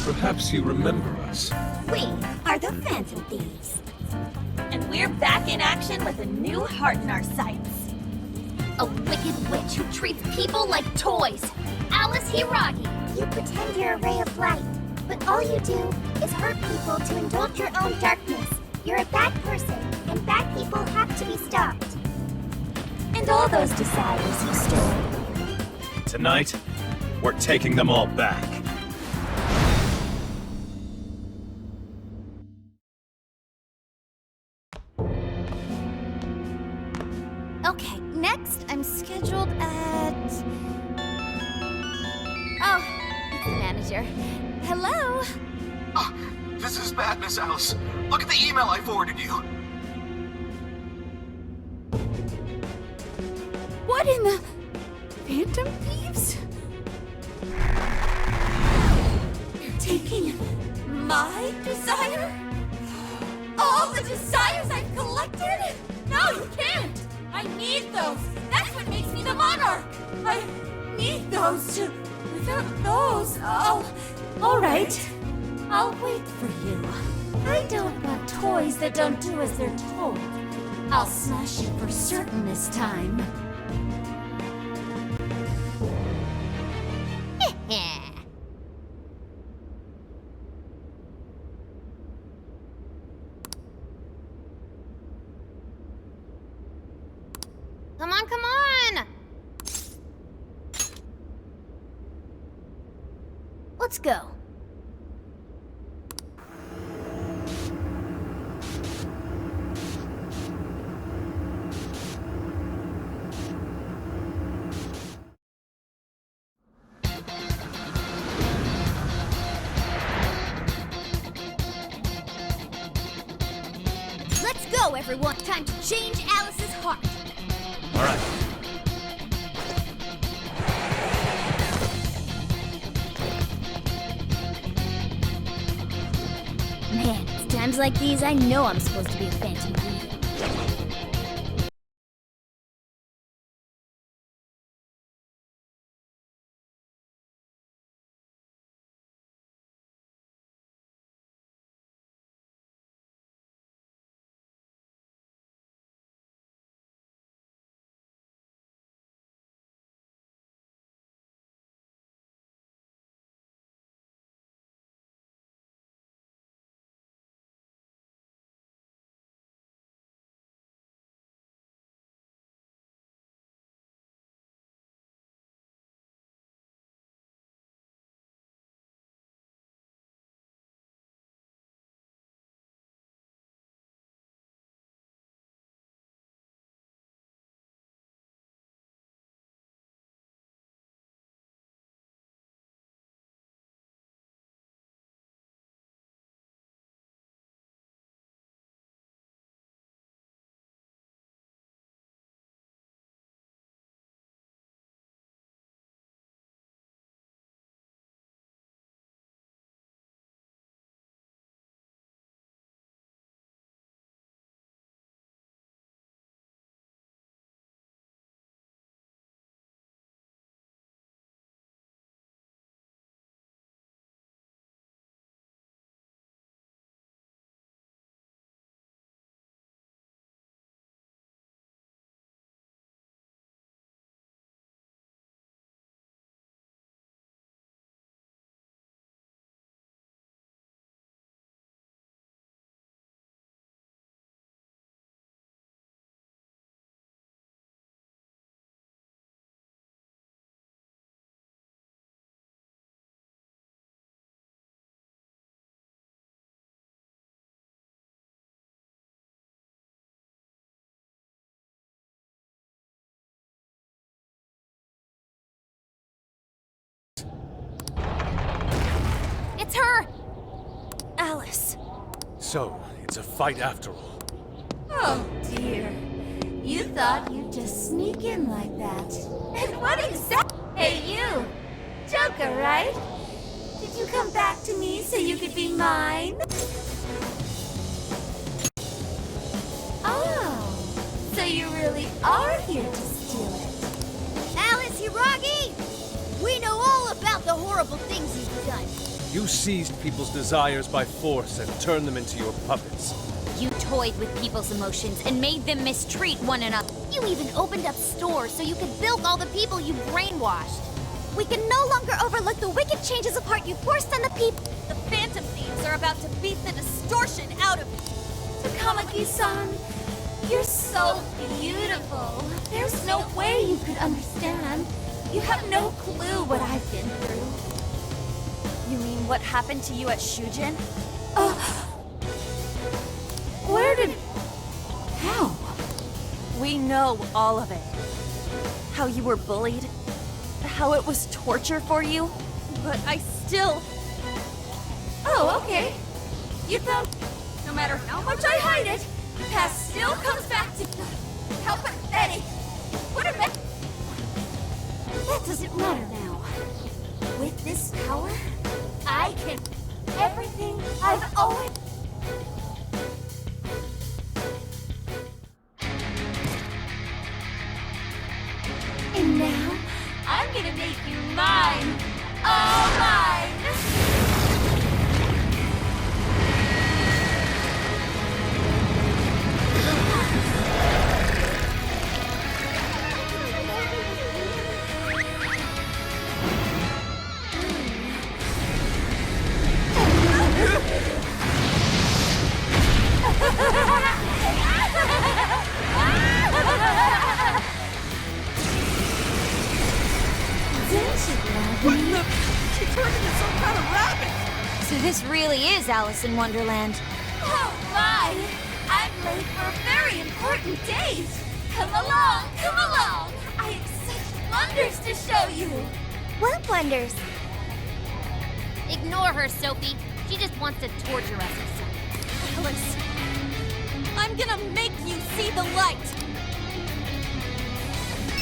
Perhaps you remember us. We are the Phantom Thieves. And we're back in action with a new heart in our sights. A wicked witch who treats people like toys. Alice Hiraagi. You pretend you're a ray of light, but all you do is hurt people to indulge your own darkness. You're a bad person, and bad people have to be stopped. And all those desires you stole. Tonight, we're taking them all back. Okay, next I'm scheduled at... Oh, it's the manager. Hello? Oh, this is bad, Miss Alice. Look at the email I forwarded you. What in the... Phantom Thieves? You're taking my desire? All the desires I've collected? No, you can't! I need those! That's what makes me the monarch! I need those to... Without those, all right. I'll wait for you. I don't want toys that don't do as they're told. I'll smash you for certain this time. Come on, come on! Let's go. Let's go, everyone! Time to change Alice's heart! All right. Man, it's times like these I know I'm supposed to be a Phantom Thief. It's her! Alice. So, it's a fight after all. Oh dear. You thought you'd just sneak in like that. And what exactly? Hey you! Joker, right? Did you come back to me so you could be mine? Oh, so you really are here to steal it. Alice, Hiraagi! We know all about the horrible things you've done. You seized people's desires by force and turned them into your puppets. You toyed with people's emotions and made them mistreat one another. You even opened up stores so you could bilk all the people you brainwashed. We can no longer overlook the wicked changes of heart you forced on the people. The Phantom Thieves are about to beat the distortion out of you. Takamaki-san, you're so beautiful. There's no way you could understand. You have no clue what I've been through. You mean what happened to you at Shujin? Where did... How? We know all of it. How you were bullied, how it was torture for you, but I still... Oh, okay. You found... No matter how much I hide it, the past still comes back to... How pathetic! What a mess! That doesn't matter now. With this power, I can... Everything I've always... And now, I'm gonna make you mine! All mine! She turned into some kind of rabbit! So this really is Alice in Wonderland. Oh my! I'm late for a very important date! Come along, come along! I have such wonders to show you! What wonders? Ignore her, Sophie. She just wants to torture us or something. Alice, I'm gonna make you see the light!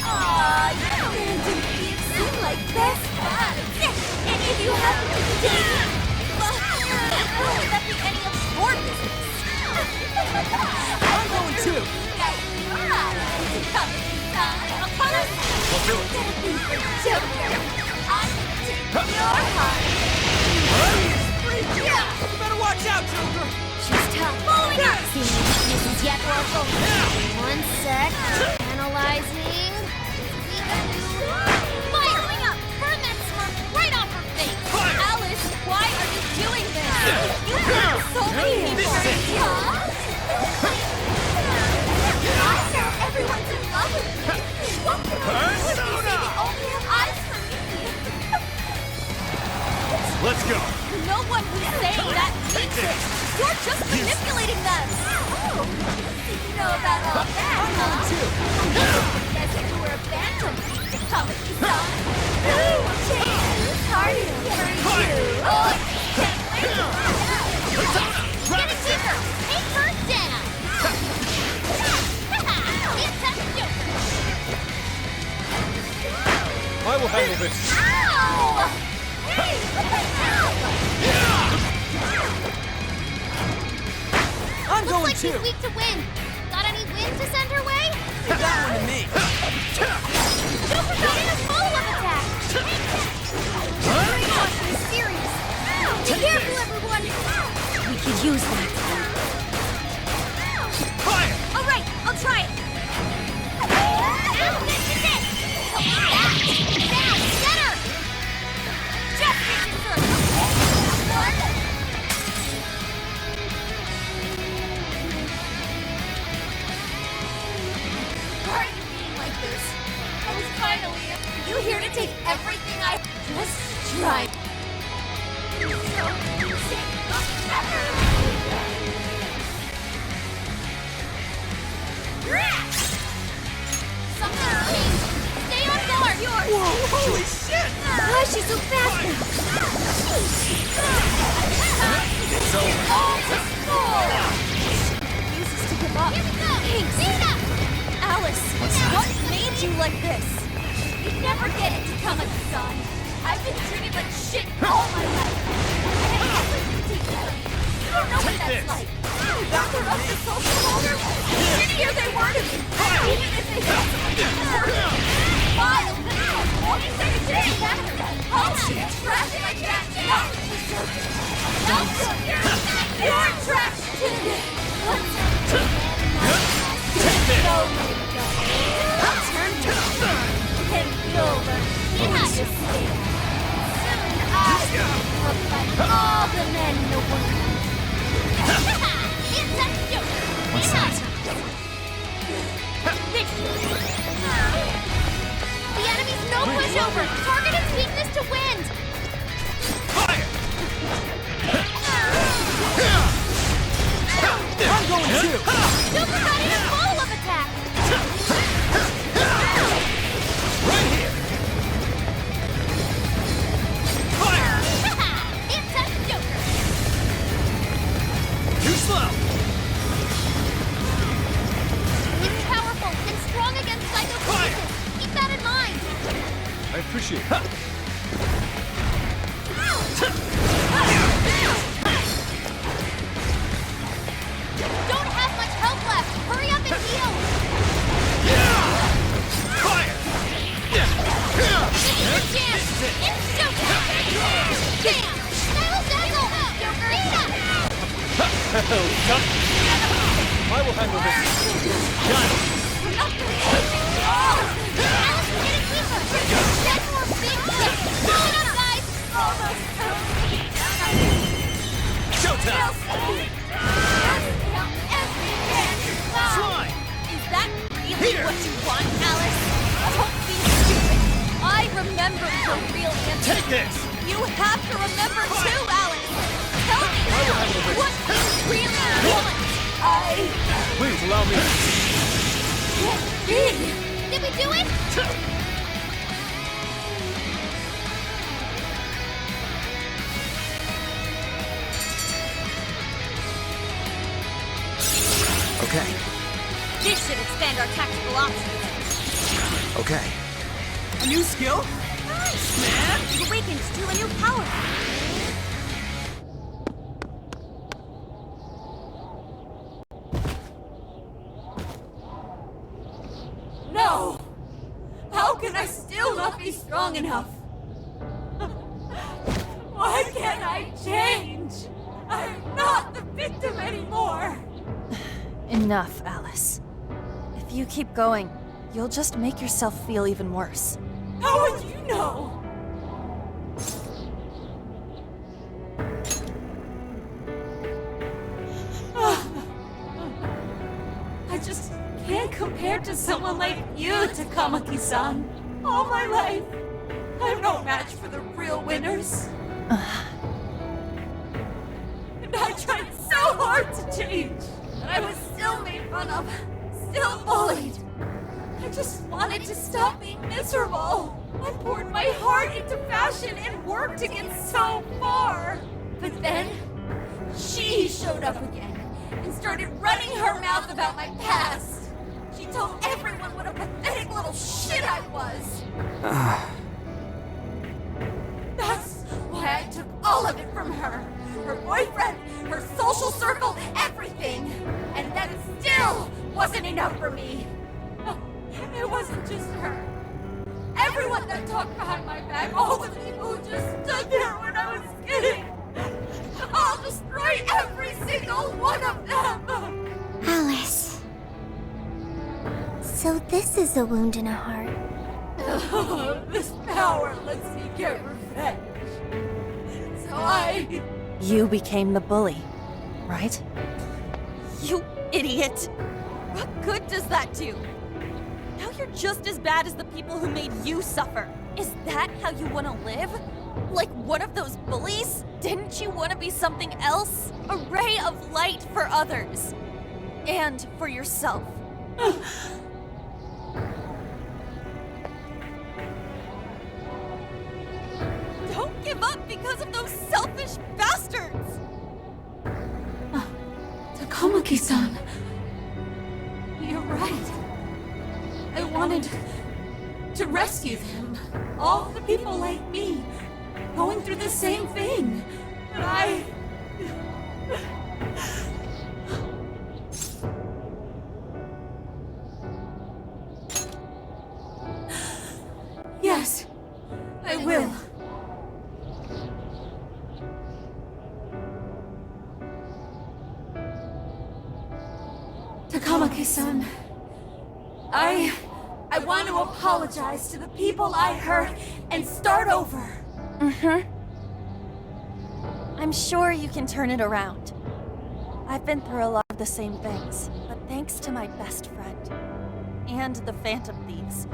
Aw, you and Dynasty seem like best buds! Any of you have a date? How would that be any of your business? I'm going too! I'll do it! Joker, I'm gonna take your heart! You better watch out, Joker! She's tough. Following Not us! seeing weaknesses yet, Oracle. One sec. Analyzing. Fire! Burn that smirk right off her face! Alice, why are you doing this? You hurt so many people! I know everyone's in love with me! What can I do if you say they only have eyes for me? Let's go. No one who's saying that means it! You're just manipulating them! Oh, you know about all that, huh? Guess if you were a phantom, you'd come with me, son. Who's harder for you? Oh, I can't wait to find out. Get it, Joker! Take her down! It's a Joker! I will handle this. Ow! Hey, what the hell? I'm Looks going like too! she's weak to wind. Got any wind to send her way? Leave that one to me! Joker got in a follow-up attack! Brainwashing is serious. Be careful, everyone. We could use that. Fire! All right, I'll try it! This is it! Now, get her! Just make it through! Why are you being like this? I was finally... Are you here to take everything I... Just try. Something's changed! Stay on guard! Whoa, holy shit! I is she so fast now? It's over. Refuses to give up. Thanks. Alice, what made you like this? You never get it to come at the sun. I've been treated like shit all my life. I had everything to you. You don't know what that's like. That were up to social order. Shittier they were to me. Even if they felt wild. Only thing it didn't matter. Oh, shit. Trash like that. You're trash too. I'll turn you. And you'll learn. You have to stay. Soon I will look like all the men in the world. It's a joke. What's that? The enemy's no pushover. Target its weakness to wind. I'm going too! Super got in a bowl of attack. Right here. It's a joker. Too slow. It's powerful and strong against psychokinesis. Keep that in mind. I appreciate it. Don't have much health left. Hurry up and heal. Fire. This is your chance. It's showtime. Bam! That'll dazzle. Joker. I will handle this. Done. Alice, we're getting deeper. Get more big hits. Blow it up, guys. Showtime. Slime. Is that really Here. what you want, Alice? Don't be stupid. I remember your real answer. Take this. You have to remember too, Alice. Tell me what you really want. Please allow me. Did we do it? Okay. This should expand our tactical options. Okay. A new skill? Nice, man! It awakens to a new power. No! How can I still not be strong enough? Why can't I change? I'm not the victim anymore! Enough, Alice. If you keep going, you'll just make yourself feel even worse. How would you know? I just can't compare to someone like you, Takamaki-san. All my life, I'm no match for the real winners. And I tried so hard to change, but I was still made fun of, still bullied. I just wanted to stop being miserable. I poured my heart into fashion and worked to get so far. But then, she showed up again and started running her mouth about my past. She told everyone what a pathetic little shit I was. That's why I took all of it from her. Her boyfriend, her social circle, everything. And that still wasn't enough for me. It wasn't just her. Everyone that talked behind my back, all the people who just stood there when I was kidding. I'll destroy every single one of them! Alice. So this is a wound in a heart. Oh, this power lets me get revenge. So You became the bully, right? You idiot! What good does that do? Now you're just as bad as the people who made you suffer. Is that how you want to live? Like one of those bullies? Didn't you want to be something else? A ray of light for others. And for yourself. give up because of those selfish bastards! Takamaki-san. You're right. I wanted to rescue them. All the people like me, going through the same thing. But I... Yes, I will. Takamaki-san, I want to apologize to the people I hurt and start over. I'm sure you can turn it around. I've been through a lot of the same things, but thanks to my best friend and the Phantom Thieves,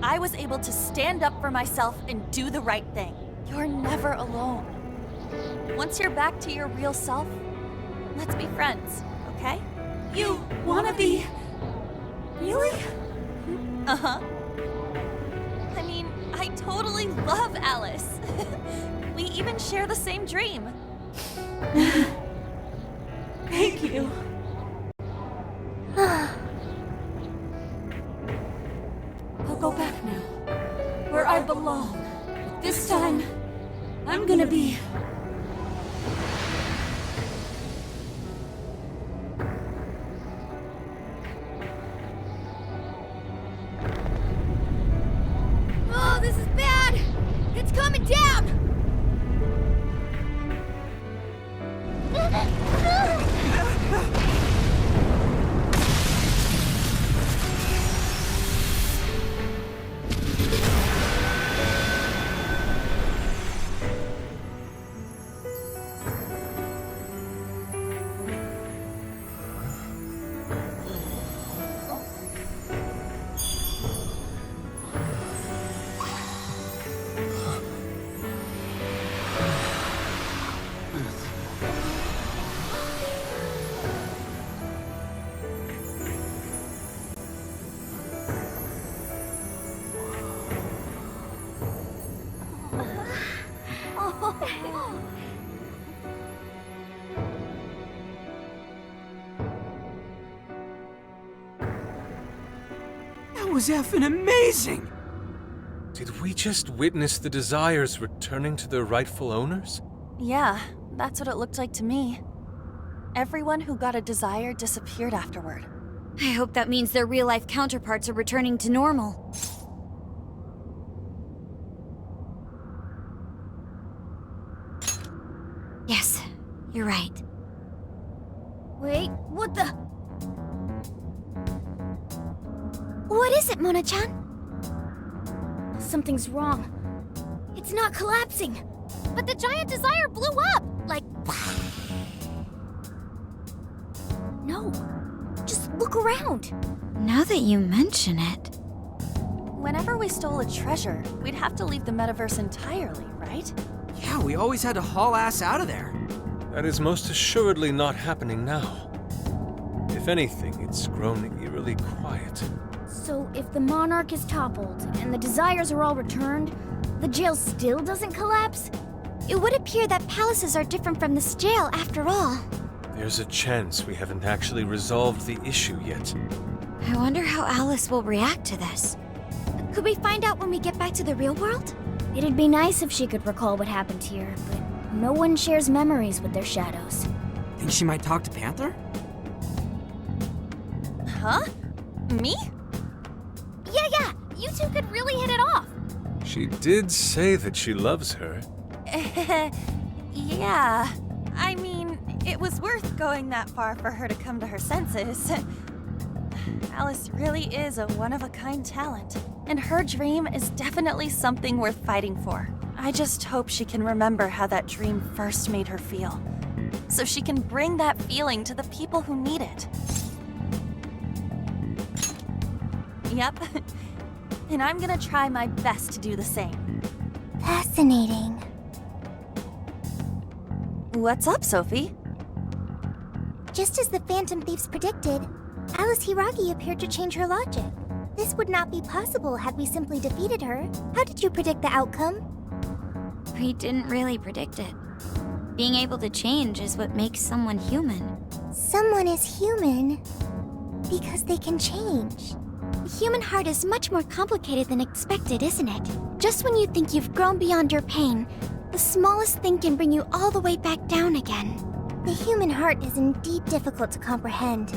I was able to stand up for myself and do the right thing. You're never alone. Once you're back to your real self, let's be friends, okay? You wanna be... Really? Uh-huh. I mean, I totally love Alice. We even share the same dream. Thank you. I'll go back now, where I belong. This time, I'm gonna be... Oh, this is bad! It's coming down! That was effing amazing! Did we just witness the desires returning to their rightful owners? Yeah, that's what it looked like to me. Everyone who got a desire disappeared afterward. I hope that means their real-life counterparts are returning to normal. Yes, you're right. Wait, what the? What is it, Mona-chan? Something's wrong. It's not collapsing. But the giant desire blew up! Like... No. Just look around. Now that you mention it... Whenever we stole a treasure, we'd have to leave the metaverse entirely, right? Yeah, we always had to haul ass out of there. That is most assuredly not happening now. If anything, it's grown eerily quiet. So if the monarch is toppled and the desires are all returned, the jail still doesn't collapse? It would appear that palaces are different from this jail after all. There's a chance we haven't actually resolved the issue yet. I wonder how Alice will react to this. Could we find out when we get back to the real world? It'd be nice if she could recall what happened here, but no one shares memories with their shadows. Think she might talk to Panther? Huh? Me? Yeah, you two could really hit it off. She did say that she loves her. Yeah. I mean, it was worth going that far for her to come to her senses. Alice really is a one-of-a-kind talent, and her dream is definitely something worth fighting for. I just hope she can remember how that dream first made her feel, so she can bring that feeling to the people who need it. Yep. And I'm gonna try my best to do the same. Fascinating. What's up, Sophie? Just as the Phantom Thieves predicted, Alice Hiraagi appeared to change her logic. This would not be possible had we simply defeated her. How did you predict the outcome? We didn't really predict it. Being able to change is what makes someone human. Someone is human because they can change. The human heart is much more complicated than expected, isn't it? Just when you think you've grown beyond your pain, the smallest thing can bring you all the way back down again. The human heart is indeed difficult to comprehend.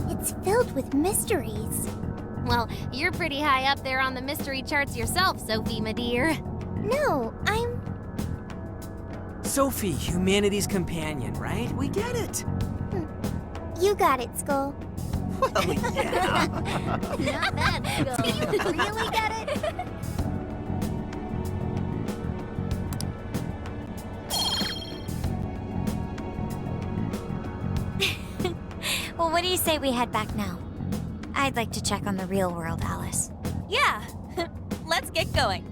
It's filled with mysteries. Well, you're pretty high up there on the mystery charts yourself, Sophie, my dear. No, I'm... Sophie, humanity's companion, right? We get it. You got it, Skull. Well, yeah. Not bad, Skull. Do you really get it? Well, what do you say we head back now? I'd like to check on the real world, Alice. Yeah, let's get going.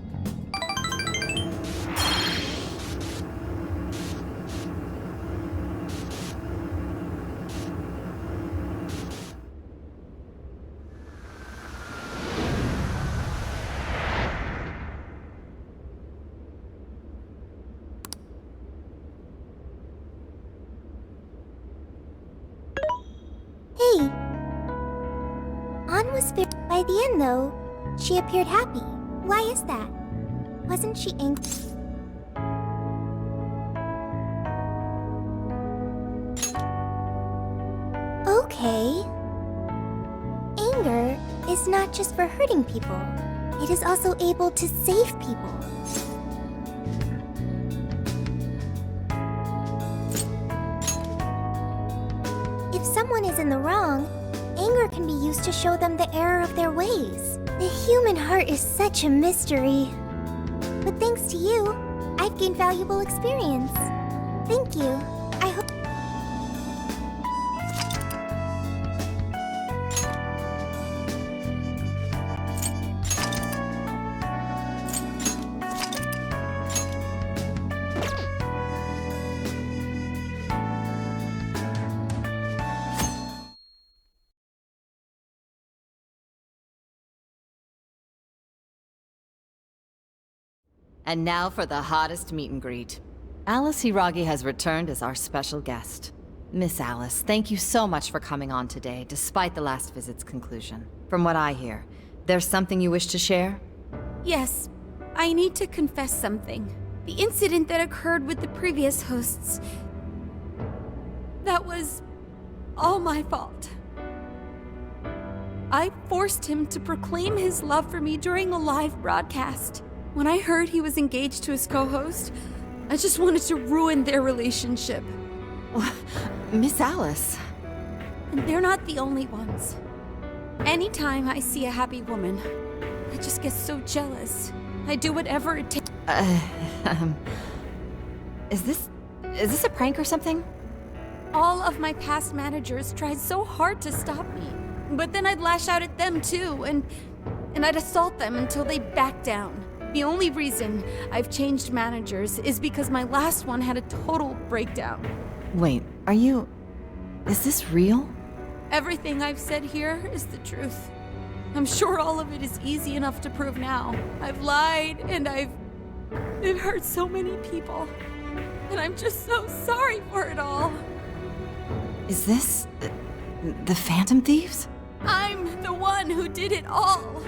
Hey! An was very... By the end, though, she appeared happy. Why is that? Wasn't she angry? Okay. Anger is not just for hurting people. It is also able to save people. If someone is in the wrong, anger can be used to show them the error of their ways. The human heart is such a mystery. But thanks to you, I've gained valuable experience. Thank you. I hope... And now for the hottest meet and greet. Alice Hiraagi has returned as our special guest. Miss Alice, thank you so much for coming on today, despite the last visit's conclusion. From what I hear, there's something you wish to share? Yes, I need to confess something. The incident that occurred with the previous hosts... that was all my fault. I forced him to proclaim his love for me during a live broadcast. When I heard he was engaged to his co-host, I just wanted to ruin their relationship. Miss Alice. And they're not the only ones. Anytime I see a happy woman, I just get so jealous. I do whatever it takes. Is this a prank or something? All of my past managers tried so hard to stop me. But then I'd lash out at them too, and I'd assault them until they backed down. The only reason I've changed managers is because my last one had a total breakdown. Wait, is this real? Everything I've said here is the truth. I'm sure all of it is easy enough to prove now. I've lied and it hurt so many people. And I'm just so sorry for it all. Is this the Phantom Thieves? I'm the one who did it all.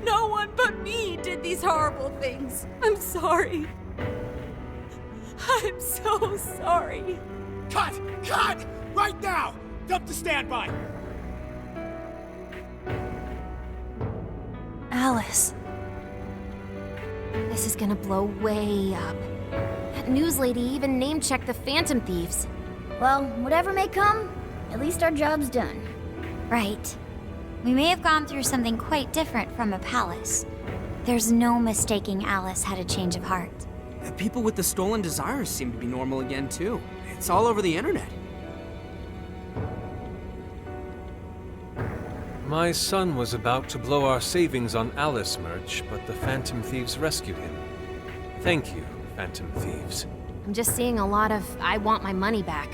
No one but me did these horrible things. I'm sorry. I'm so sorry. Cut! Cut! Right now! Dump to standby! Alice. This is gonna blow way up. That news lady even name-checked the Phantom Thieves. Well, whatever may come, at least our job's done. Right. We may have gone through something quite different from a palace. There's no mistaking Alice had a change of heart. The people with the stolen desires seem to be normal again, too. It's all over the internet. My son was about to blow our savings on Alice merch, but the Phantom Thieves rescued him. Thank you, Phantom Thieves. I'm just seeing a lot of I want my money back.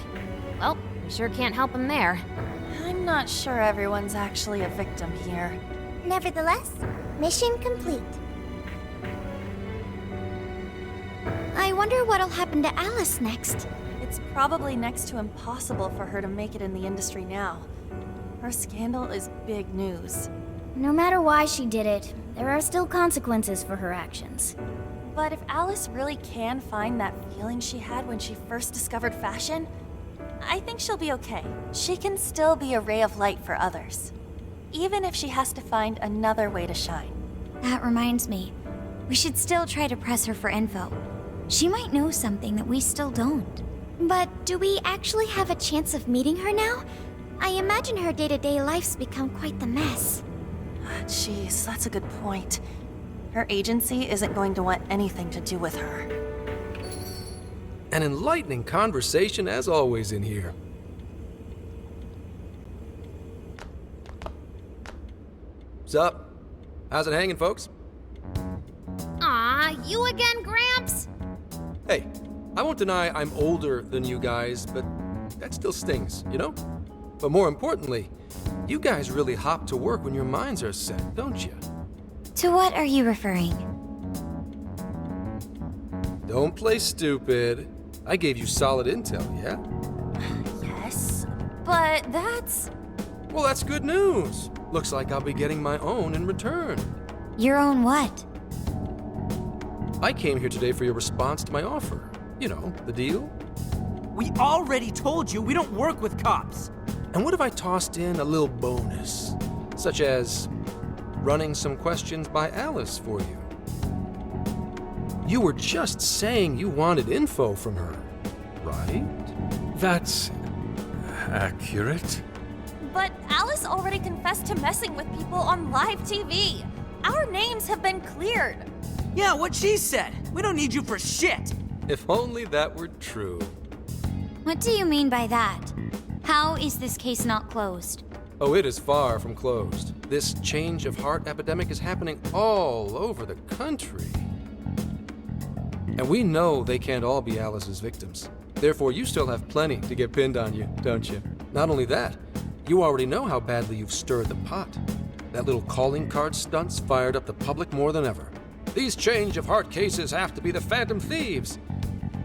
Well, we sure can't help him there. I'm not sure everyone's actually a victim here. Nevertheless, mission complete. I wonder what'll happen to Alice next. It's probably next to impossible for her to make it in the industry now. Her scandal is big news. No matter why she did it, there are still consequences for her actions. But if Alice really can find that feeling she had when she first discovered fashion, I think she'll be okay. She can still be a ray of light for others, even if she has to find another way to shine. That reminds me, we should still try to press her for info. She might know something that we still don't. But do we actually have a chance of meeting her now? I imagine her day-to-day life's become quite the mess. Jeez, that's a good point. Her agency isn't going to want anything to do with her. An enlightening conversation as always in here. Sup? How's it hanging, folks? Aw, you again, Gramps? Hey, I won't deny I'm older than you guys, but that still stings, you know? But more importantly, you guys really hop to work when your minds are set, don't you? To what are you referring? Don't play stupid. I gave you solid intel, yeah? Yes, but that's... Well, that's good news. Looks like I'll be getting my own in return. Your own what? I came here today for your response to my offer. You know, the deal? We already told you we don't work with cops. And what if I tossed in a little bonus? Such as running some questions by Alice for you. You were just saying you wanted info from her, right? That's accurate. But Alice already confessed to messing with people on live TV. Our names have been cleared. Yeah, what she said. We don't need you for shit. If only that were true. What do you mean by that? How is this case not closed? Oh, it is far from closed. This change of heart epidemic is happening all over the country. And we know they can't all be Alice's victims. Therefore, you still have plenty to get pinned on you, don't you? Not only that, you already know how badly you've stirred the pot. That little calling card stunt's fired up the public more than ever. These change of heart cases have to be the Phantom Thieves.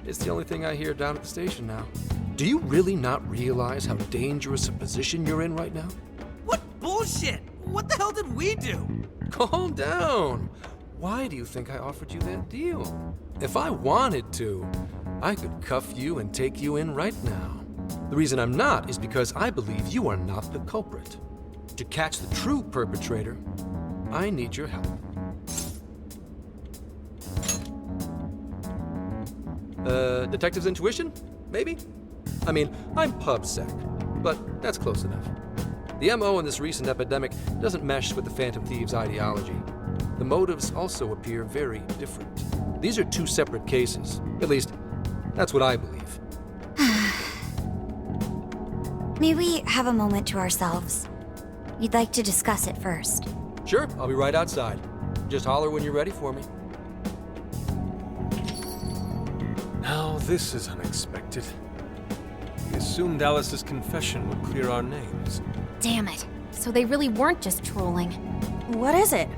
It's the only thing I hear down at the station now. Do you really not realize how dangerous a position you're in right now? What bullshit? What the hell did we do? Calm down. Why do you think I offered you that deal? If I wanted to, I could cuff you and take you in right now. The reason I'm not is because I believe you are not the culprit. To catch the true perpetrator, I need your help. Detective's intuition? Maybe? I mean, I'm PubSec, but that's close enough. The MO in this recent epidemic doesn't mesh with the Phantom Thieves' ideology. The motives also appear very different. These are two separate cases. At least, that's what I believe. May we have a moment to ourselves? We'd like to discuss it first. Sure, I'll be right outside. Just holler when you're ready for me. Now this is unexpected. We assumed Alice's confession would clear our names. Damn it. So they really weren't just trolling. What is it?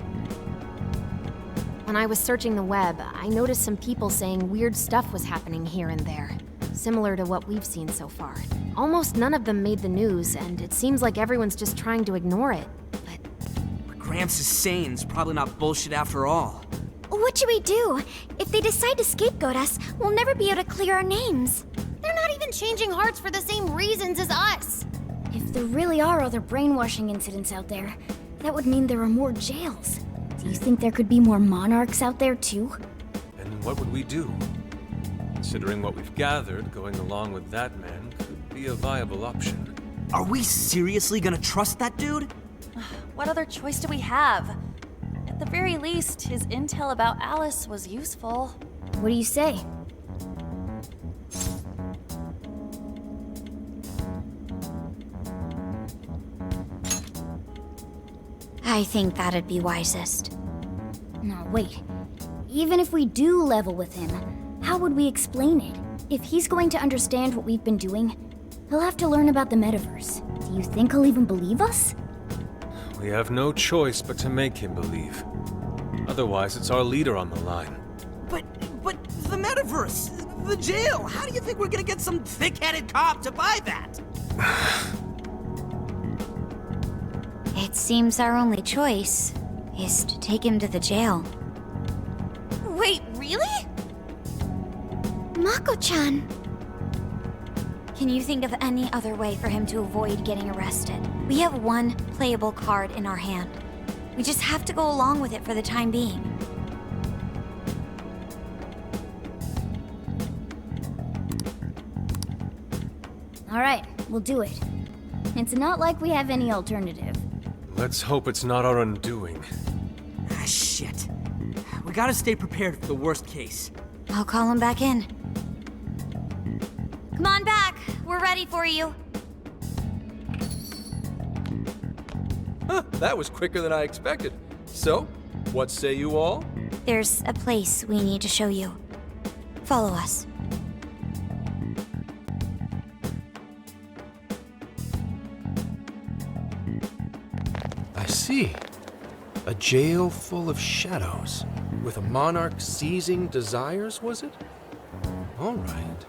When I was searching the web, I noticed some people saying weird stuff was happening here and there, similar to what we've seen so far. Almost none of them made the news, and it seems like everyone's just trying to ignore it. What Gramps is saying is probably not bullshit after all. What should we do? If they decide to scapegoat us, we'll never be able to clear our names. They're not even changing hearts for the same reasons as us. If there really are other brainwashing incidents out there, that would mean there are more jails. Do you think there could be more monarchs out there too? And what would we do? Considering what we've gathered, going along with that man could be a viable option. Are we seriously gonna trust that dude? What other choice do we have? At the very least, his intel about Alice was useful. What do you say? I think that'd be wisest. No, wait. Even if we do level with him, how would we explain it? If he's going to understand what we've been doing, he'll have to learn about the metaverse. Do you think he'll even believe us? We have no choice but to make him believe. Otherwise, it's our leader on the line. But the metaverse offers. The jail. How do you think we're gonna get some thick-headed cop to buy that? It seems our only choice is to take him to the jail. Wait, really? Mako-chan. Can you think of any other way for him to avoid getting arrested? We have one playable card in our hand. We just have to go along with it for the time being. All right, we'll do it. It's not like we have any alternative. Let's hope it's not our undoing. Ah, shit. We gotta stay prepared for the worst case. I'll call him back in. Come on back. We're ready for you. Huh, that was quicker than I expected. So, what say you all? There's a place we need to show you. Follow us. I see. A jail full of shadows. With a monarch seizing desires, was it? All right.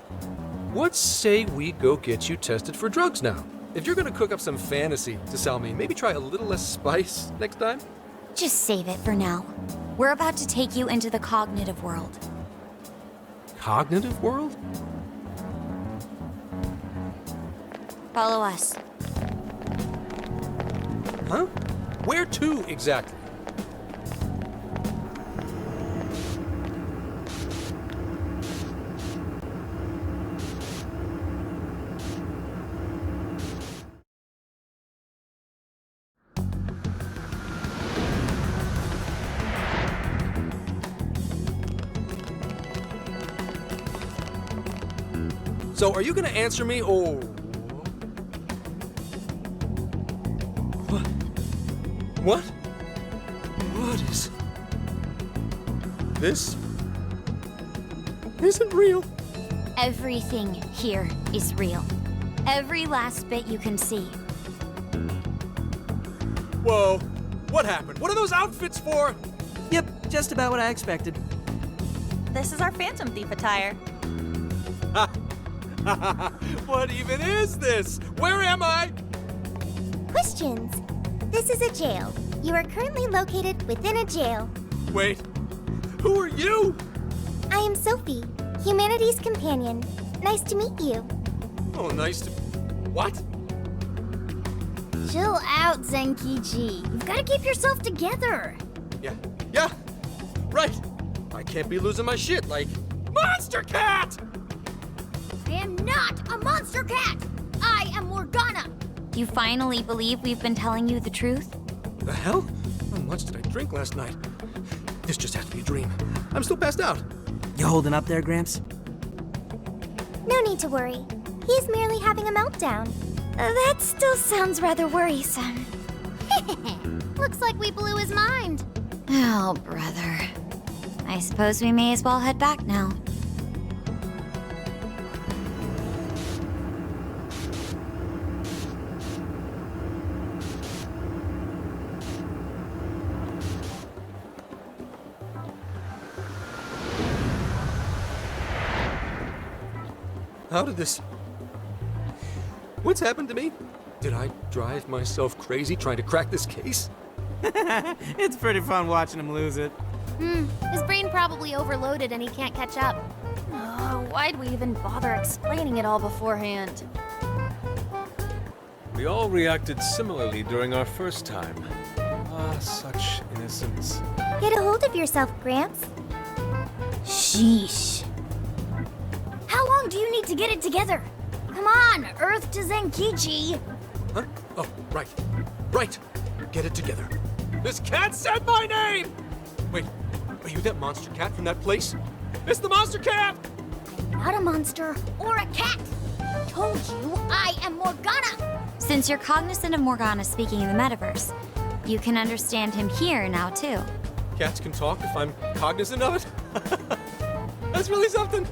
What say we go get you tested for drugs now? If you're gonna cook up some fantasy to sell me, maybe try a little less spice next time? Just save it for now. We're about to take you into the cognitive world. Cognitive world? Follow us. Huh? Where to exactly? So, are you gonna answer me, or... What? What is... This... isn't real. Everything here is real. Every last bit you can see. Whoa. What happened? What are those outfits for? Yep, just about what I expected. This is our Phantom Thief attire. What even is this? Where am I? Questions. This is a jail. You are currently located within a jail. Wait, who are you? I am Sophie, humanity's companion. Nice to meet you. Oh, nice to... What? Chill out, Zenkichi. You've got to keep yourself together. Yeah, right. I can't be losing my shit like... Monster Cat! I am not a monster cat. I am Morgana. You finally believe we've been telling you the truth? The hell? How much did I drink last night? This just has to be a dream. I'm still passed out. You holding up there, Gramps? No need to worry. He is merely having a meltdown. That still sounds rather worrisome. Looks like we blew his mind. Oh, brother. I suppose we may as well head back now. How did this... What's happened to me? Did I drive myself crazy trying to crack this case? It's pretty fun watching him lose it. His brain probably overloaded and he can't catch up. Why'd we even bother explaining it all beforehand? We all reacted similarly during our first time. Ah, such innocence. Get a hold of yourself, Gramps. Sheesh. How long do you need to get it together? Come on, Earth to Zenkichi. Huh? Oh, right. Right. Get it together. This cat said my name! Wait, are you that monster cat from that place? It's the monster cat! Not a monster or a cat. Told you I am Morgana. Since you're cognizant of Morgana speaking in the metaverse, you can understand him here now, too. Cats can talk if I'm cognizant of it? That's really something!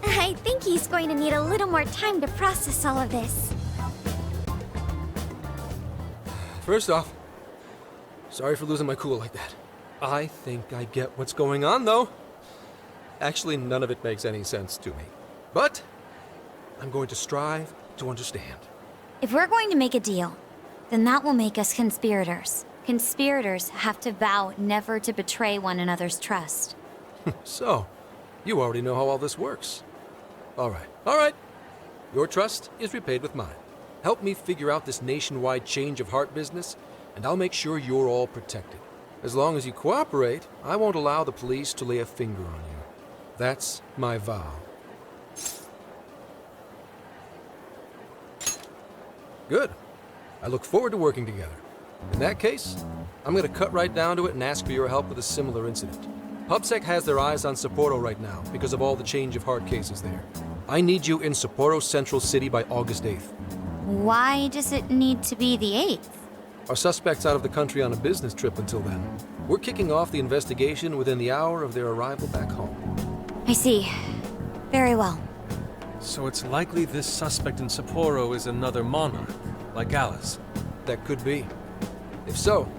I think he's going to need a little more time to process all of this. First off, sorry for losing my cool like that. I think I get what's going on, though. Actually, none of it makes any sense to me. But I'm going to strive to understand. If we're going to make a deal, then that will make us conspirators. Conspirators have to vow never to betray one another's trust. So, you already know how all this works. All right. Your trust is repaid with mine. Help me figure out this nationwide change of heart business, and I'll make sure you're all protected. As long as you cooperate, I won't allow the police to lay a finger on you. That's my vow. Good. I look forward to working together. In that case, I'm going to cut right down to it and ask for your help with a similar incident. PubSec has their eyes on Sapporo right now because of all the change of heart cases there. I need you in Sapporo Central City by August 8th. Why does it need to be the 8th? Our suspect's out of the country on a business trip until then. We're kicking off the investigation within the hour of their arrival back home. I see. Very well. So it's likely this suspect in Sapporo is another monarch, like Alice. That could be. If so,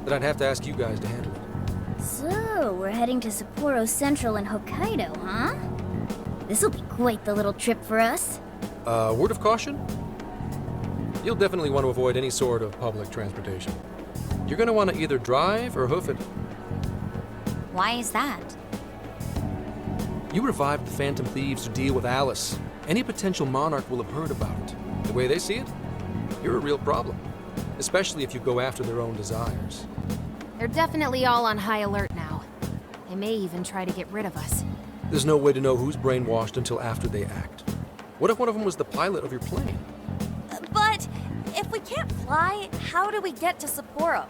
then I'd have to ask you guys to handle it. So, we're heading to Sapporo Central in Hokkaido, huh? This'll be quite the little trip for us. Word of caution? You'll definitely want to avoid any sort of public transportation. You're gonna want to either drive or hoof it. Why is that? You revived the Phantom Thieves to deal with Alice. Any potential monarch will have heard about it. The way they see it, you're a real problem. Especially if you go after their own desires. They're definitely all on high alert now. They may even try to get rid of us. There's no way to know who's brainwashed until after they act. What if one of them was the pilot of your plane? But if we can't fly, how do we get to Sapporo?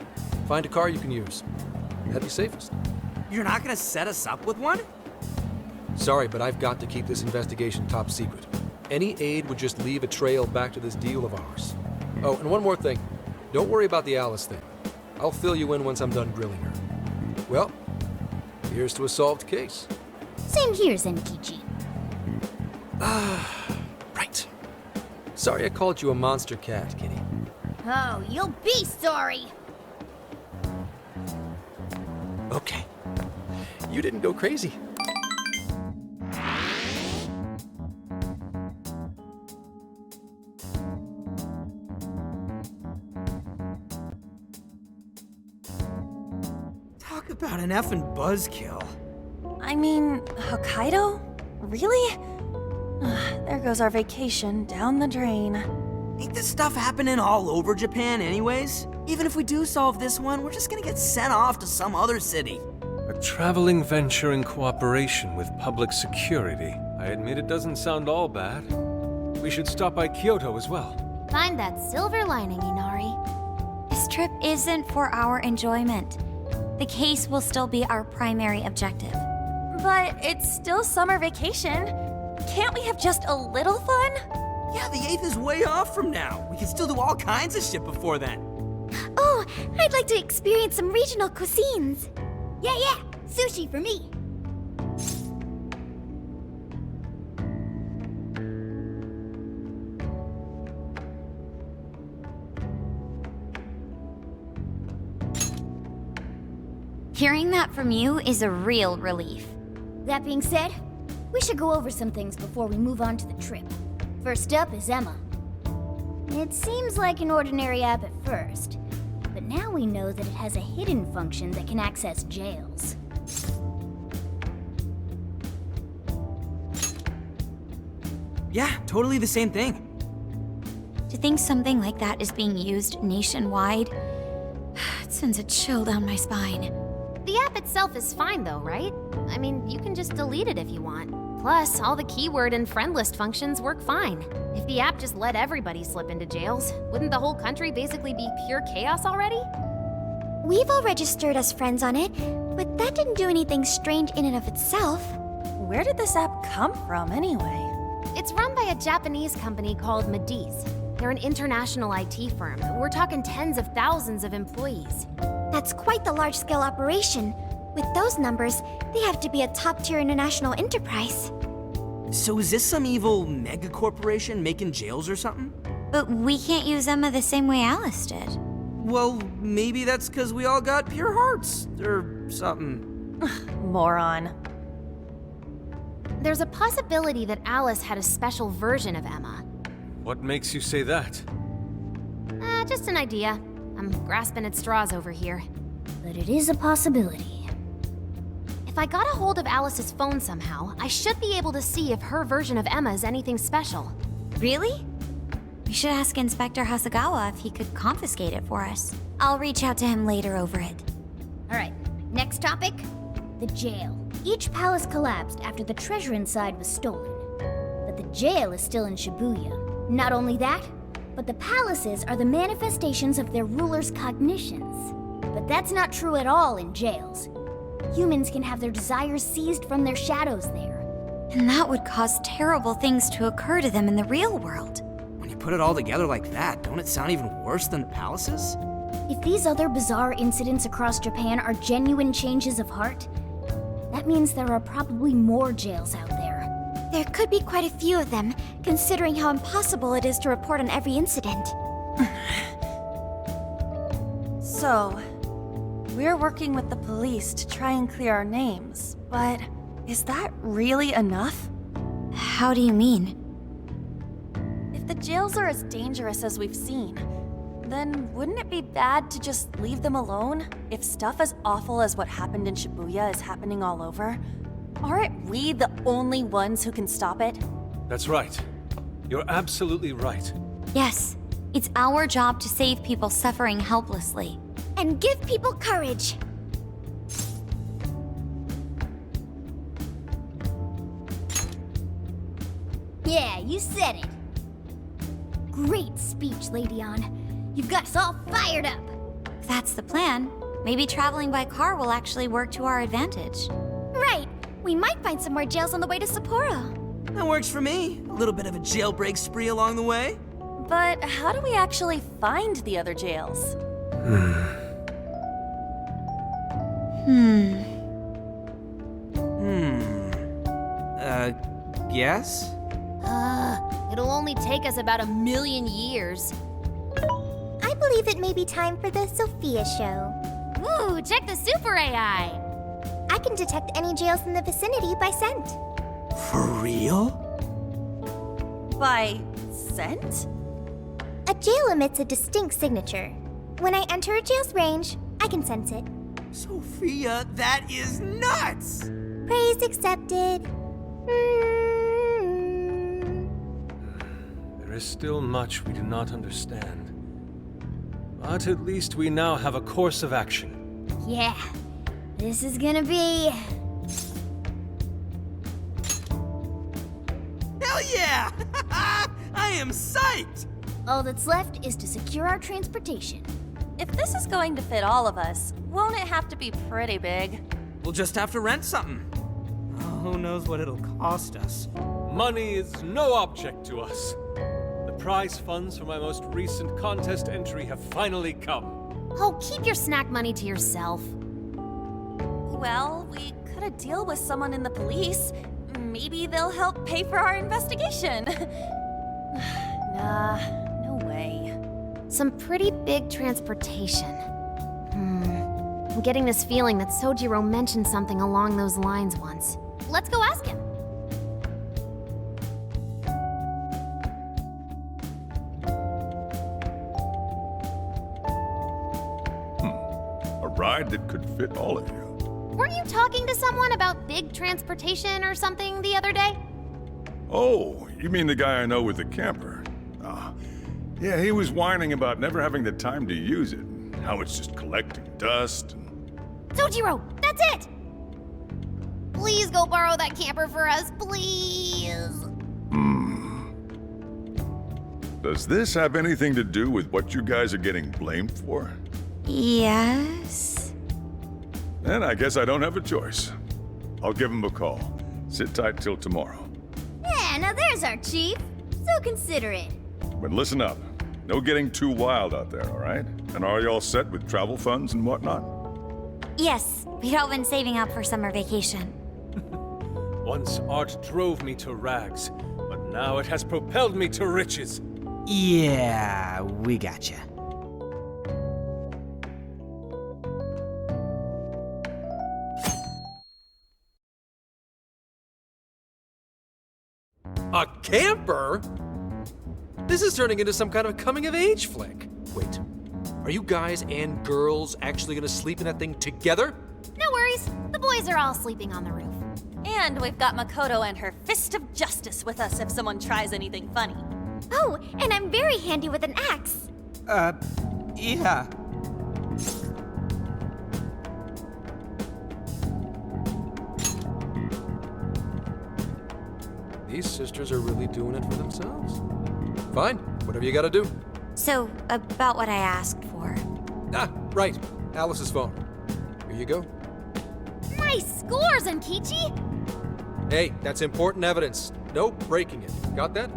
Find a car you can use. That'd be safest. You're not gonna set us up with one? Sorry, but I've got to keep this investigation top secret. Any aid would just leave a trail back to this deal of ours. Oh, and one more thing. Don't worry about the Alice thing. I'll fill you in once I'm done grilling her. Well, here's to a solved case. Same here, Zenkichi. Right. Sorry I called you a monster cat, Kitty. Oh, you'll be sorry! Okay. You didn't go crazy. Talk about an effing buzzkill. I mean, Hokkaido? Really? There goes our vacation down the drain. Ain't this stuff happening all over Japan anyways? Even if we do solve this one, we're just gonna get sent off to some other city. A traveling venture in cooperation with public security. I admit it doesn't sound all bad. We should stop by Kyoto as well. Find that silver lining, Inari. This trip isn't for our enjoyment. The case will still be our primary objective. But it's still summer vacation. Can't we have just a little fun? Yeah, the 8th is way off from now. We can still do all kinds of shit before then. Oh, I'd like to experience some regional cuisines. Yeah, sushi for me. Hearing that from you is a real relief. That being said, we should go over some things before we move on to the trip. First up is Emma. It seems like an ordinary app at first, but now we know that it has a hidden function that can access jails. Yeah, totally the same thing. To think something like that is being used nationwide, it sends a chill down my spine. The app itself is fine though, right? I mean, you can just delete it if you want. Plus, all the keyword and friend list functions work fine. If the app just let everybody slip into jails, wouldn't the whole country basically be pure chaos already? We've all registered as friends on it, but that didn't do anything strange in and of itself. Where did this app come from anyway? It's run by a Japanese company called Medice. They're an international IT firm. We're talking tens of thousands of employees. That's quite the large-scale operation. With those numbers, they have to be a top-tier international enterprise. So is this some evil mega corporation making jails or something? But we can't use Emma the same way Alice did. Well, maybe that's because we all got pure hearts, or something. Moron. There's a possibility that Alice had a special version of Emma. What makes you say that? Just an idea. I'm grasping at straws over here. But it is a possibility. If I got a hold of Alice's phone somehow, I should be able to see if her version of Emma is anything special. Really? We should ask Inspector Hasagawa if he could confiscate it for us. I'll reach out to him later over it. Alright, next topic. The jail. Each palace collapsed after the treasure inside was stolen. But the jail is still in Shibuya. Not only that, but the palaces are the manifestations of their rulers' cognitions. But that's not true at all in jails. Humans can have their desires seized from their shadows there. And that would cause terrible things to occur to them in the real world. When you put it all together like that, don't it sound even worse than the palaces? If these other bizarre incidents across Japan are genuine changes of heart, that means there are probably more jails out there. There could be quite a few of them, considering how impossible it is to report on every incident. So, we're working with the police to try and clear our names, but is that really enough? How do you mean? If the jails are as dangerous as we've seen, then wouldn't it be bad to just leave them alone if stuff as awful as what happened in Shibuya is happening all over? Aren't we the only ones who can stop it? That's right. You're absolutely right. Yes, it's our job to save people suffering helplessly. And give people courage. Yeah, you said it. Great speech, Lady Ann. You've got us all fired up. If that's the plan, maybe traveling by car will actually work to our advantage. Right. We might find some more jails on the way to Sapporo. That works for me. A little bit of a jailbreak spree along the way. But how do we actually find the other jails? Guess? It'll only take us about 1,000,000 years. I believe it may be time for the Sophia show. Ooh, check the super AI! I can detect any jails in the vicinity by scent. For real? By scent? A jail emits a distinct signature. When I enter a jail's range, I can sense it. Sophia, that is nuts! Praise accepted. There is still much we do not understand. But at least we now have a course of action. Yeah, this is gonna be... Hell yeah! I am psyched! All that's left is to secure our transportation. If this is going to fit all of us, won't it have to be pretty big? We'll just have to rent something. Oh, who knows what it'll cost us. Money is no object to us. The prize funds for my most recent contest entry have finally come. Oh, keep your snack money to yourself. Well, we could a deal with someone in the police. Maybe they'll help pay for our investigation. Nah, no way. Some pretty big transportation. I'm getting this feeling that Sojiro mentioned something along those lines once. Let's go ask him. A ride that could fit all of you. Weren't you talking to someone about big transportation or something the other day? Oh, you mean the guy I know with the camper? Yeah, he was whining about never having the time to use it. How it's just collecting dust and... Sojiro, that's it! Please go borrow that camper for us, please! Does this have anything to do with what you guys are getting blamed for? Yes. Then I guess I don't have a choice. I'll give him a call. Sit tight till tomorrow. Yeah, now there's our chief. So considerate. But listen up. No getting too wild out there, all right? And are y'all set with travel funds and whatnot? Yes, we'd all been saving up for summer vacation. Once art drove me to rags, but now it has propelled me to riches. Yeah, we gotcha. A camper? This is turning into some kind of coming-of-age flick. Wait, are you guys and girls actually gonna sleep in that thing together? No worries. The boys are all sleeping on the roof. And we've got Makoto and her fist of justice with us if someone tries anything funny. Oh, and I'm very handy with an axe. Yeah. These sisters are really doing it for themselves. Fine, whatever you gotta do. So, about what I asked for. Ah, right. Alice's phone. Here you go. Nice scores, Enkichi! Hey, that's important evidence. No breaking it. Got that?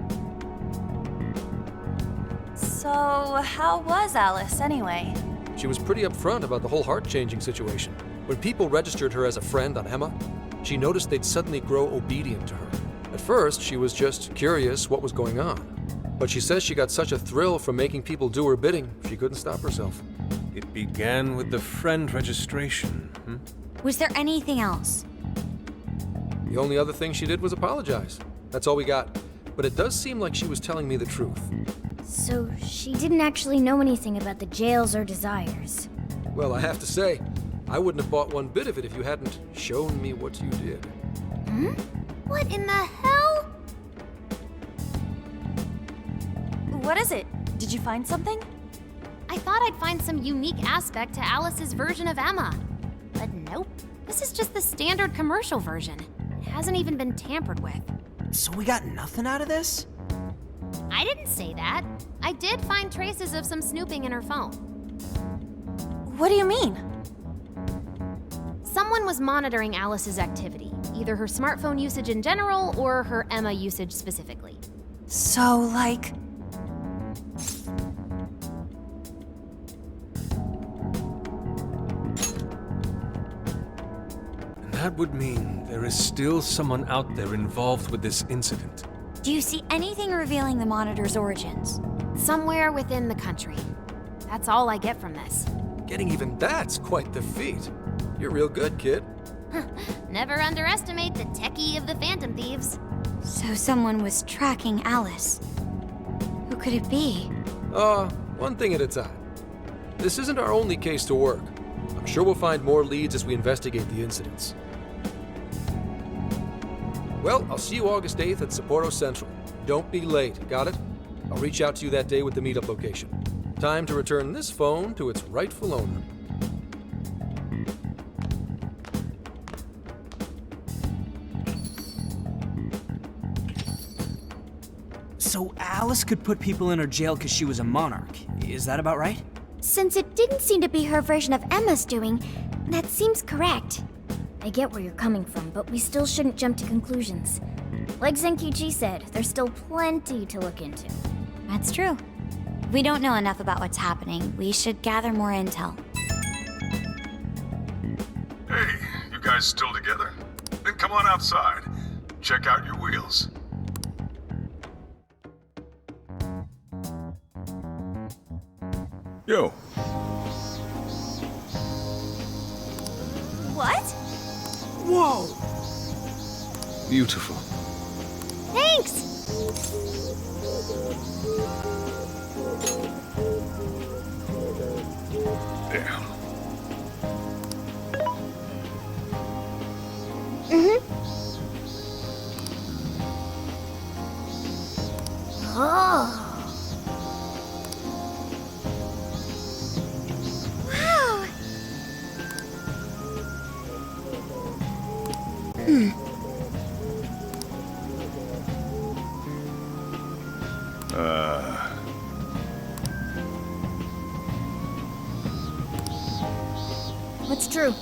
So, how was Alice anyway? She was pretty upfront about the whole heart-changing situation. When people registered her as a friend on Emma, she noticed they'd suddenly grow obedient to her. At first, she was just curious what was going on. But she says she got such a thrill from making people do her bidding, she couldn't stop herself. It began with the friend registration, Was there anything else? The only other thing she did was apologize. That's all we got. But it does seem like she was telling me the truth. So, she didn't actually know anything about the jails or desires. Well, I have to say, I wouldn't have bought one bit of it if you hadn't shown me what you did. Hmm? What in the hell? What is it? Did you find something? I thought I'd find some unique aspect to Alice's version of Emma. But nope. This is just the standard commercial version. It hasn't even been tampered with. So we got nothing out of this? I didn't say that. I did find traces of some snooping in her phone. What do you mean? Someone was monitoring Alice's activity, either her smartphone usage in general or her Emma usage specifically. So, like... And that would mean there is still someone out there involved with this incident. Do you see anything revealing the monitor's origins? Somewhere within the country. That's all I get from this. Getting even that's quite the feat. You're real good, kid. Never underestimate the techie of the Phantom Thieves. So someone was tracking Alice. Who could it be? One thing at a time. This isn't our only case to work. I'm sure we'll find more leads as we investigate the incidents. Well, I'll see you August 8th at Sapporo Central. Don't be late, got it? I'll reach out to you that day with the meetup location. Time to return this phone to its rightful owner. So Alice could put people in her jail because she was a monarch. Is that about right? Since it didn't seem to be her version of Emma's doing, that seems correct. I get where you're coming from, but we still shouldn't jump to conclusions. Like Zenkichi said, there's still plenty to look into. That's true. We don't know enough about what's happening. We should gather more intel. Hey, you guys still together? Then come on outside. Check out your wheels. Yo. What? Whoa! Beautiful. Thanks! Damn. Oh. Wow. What's true?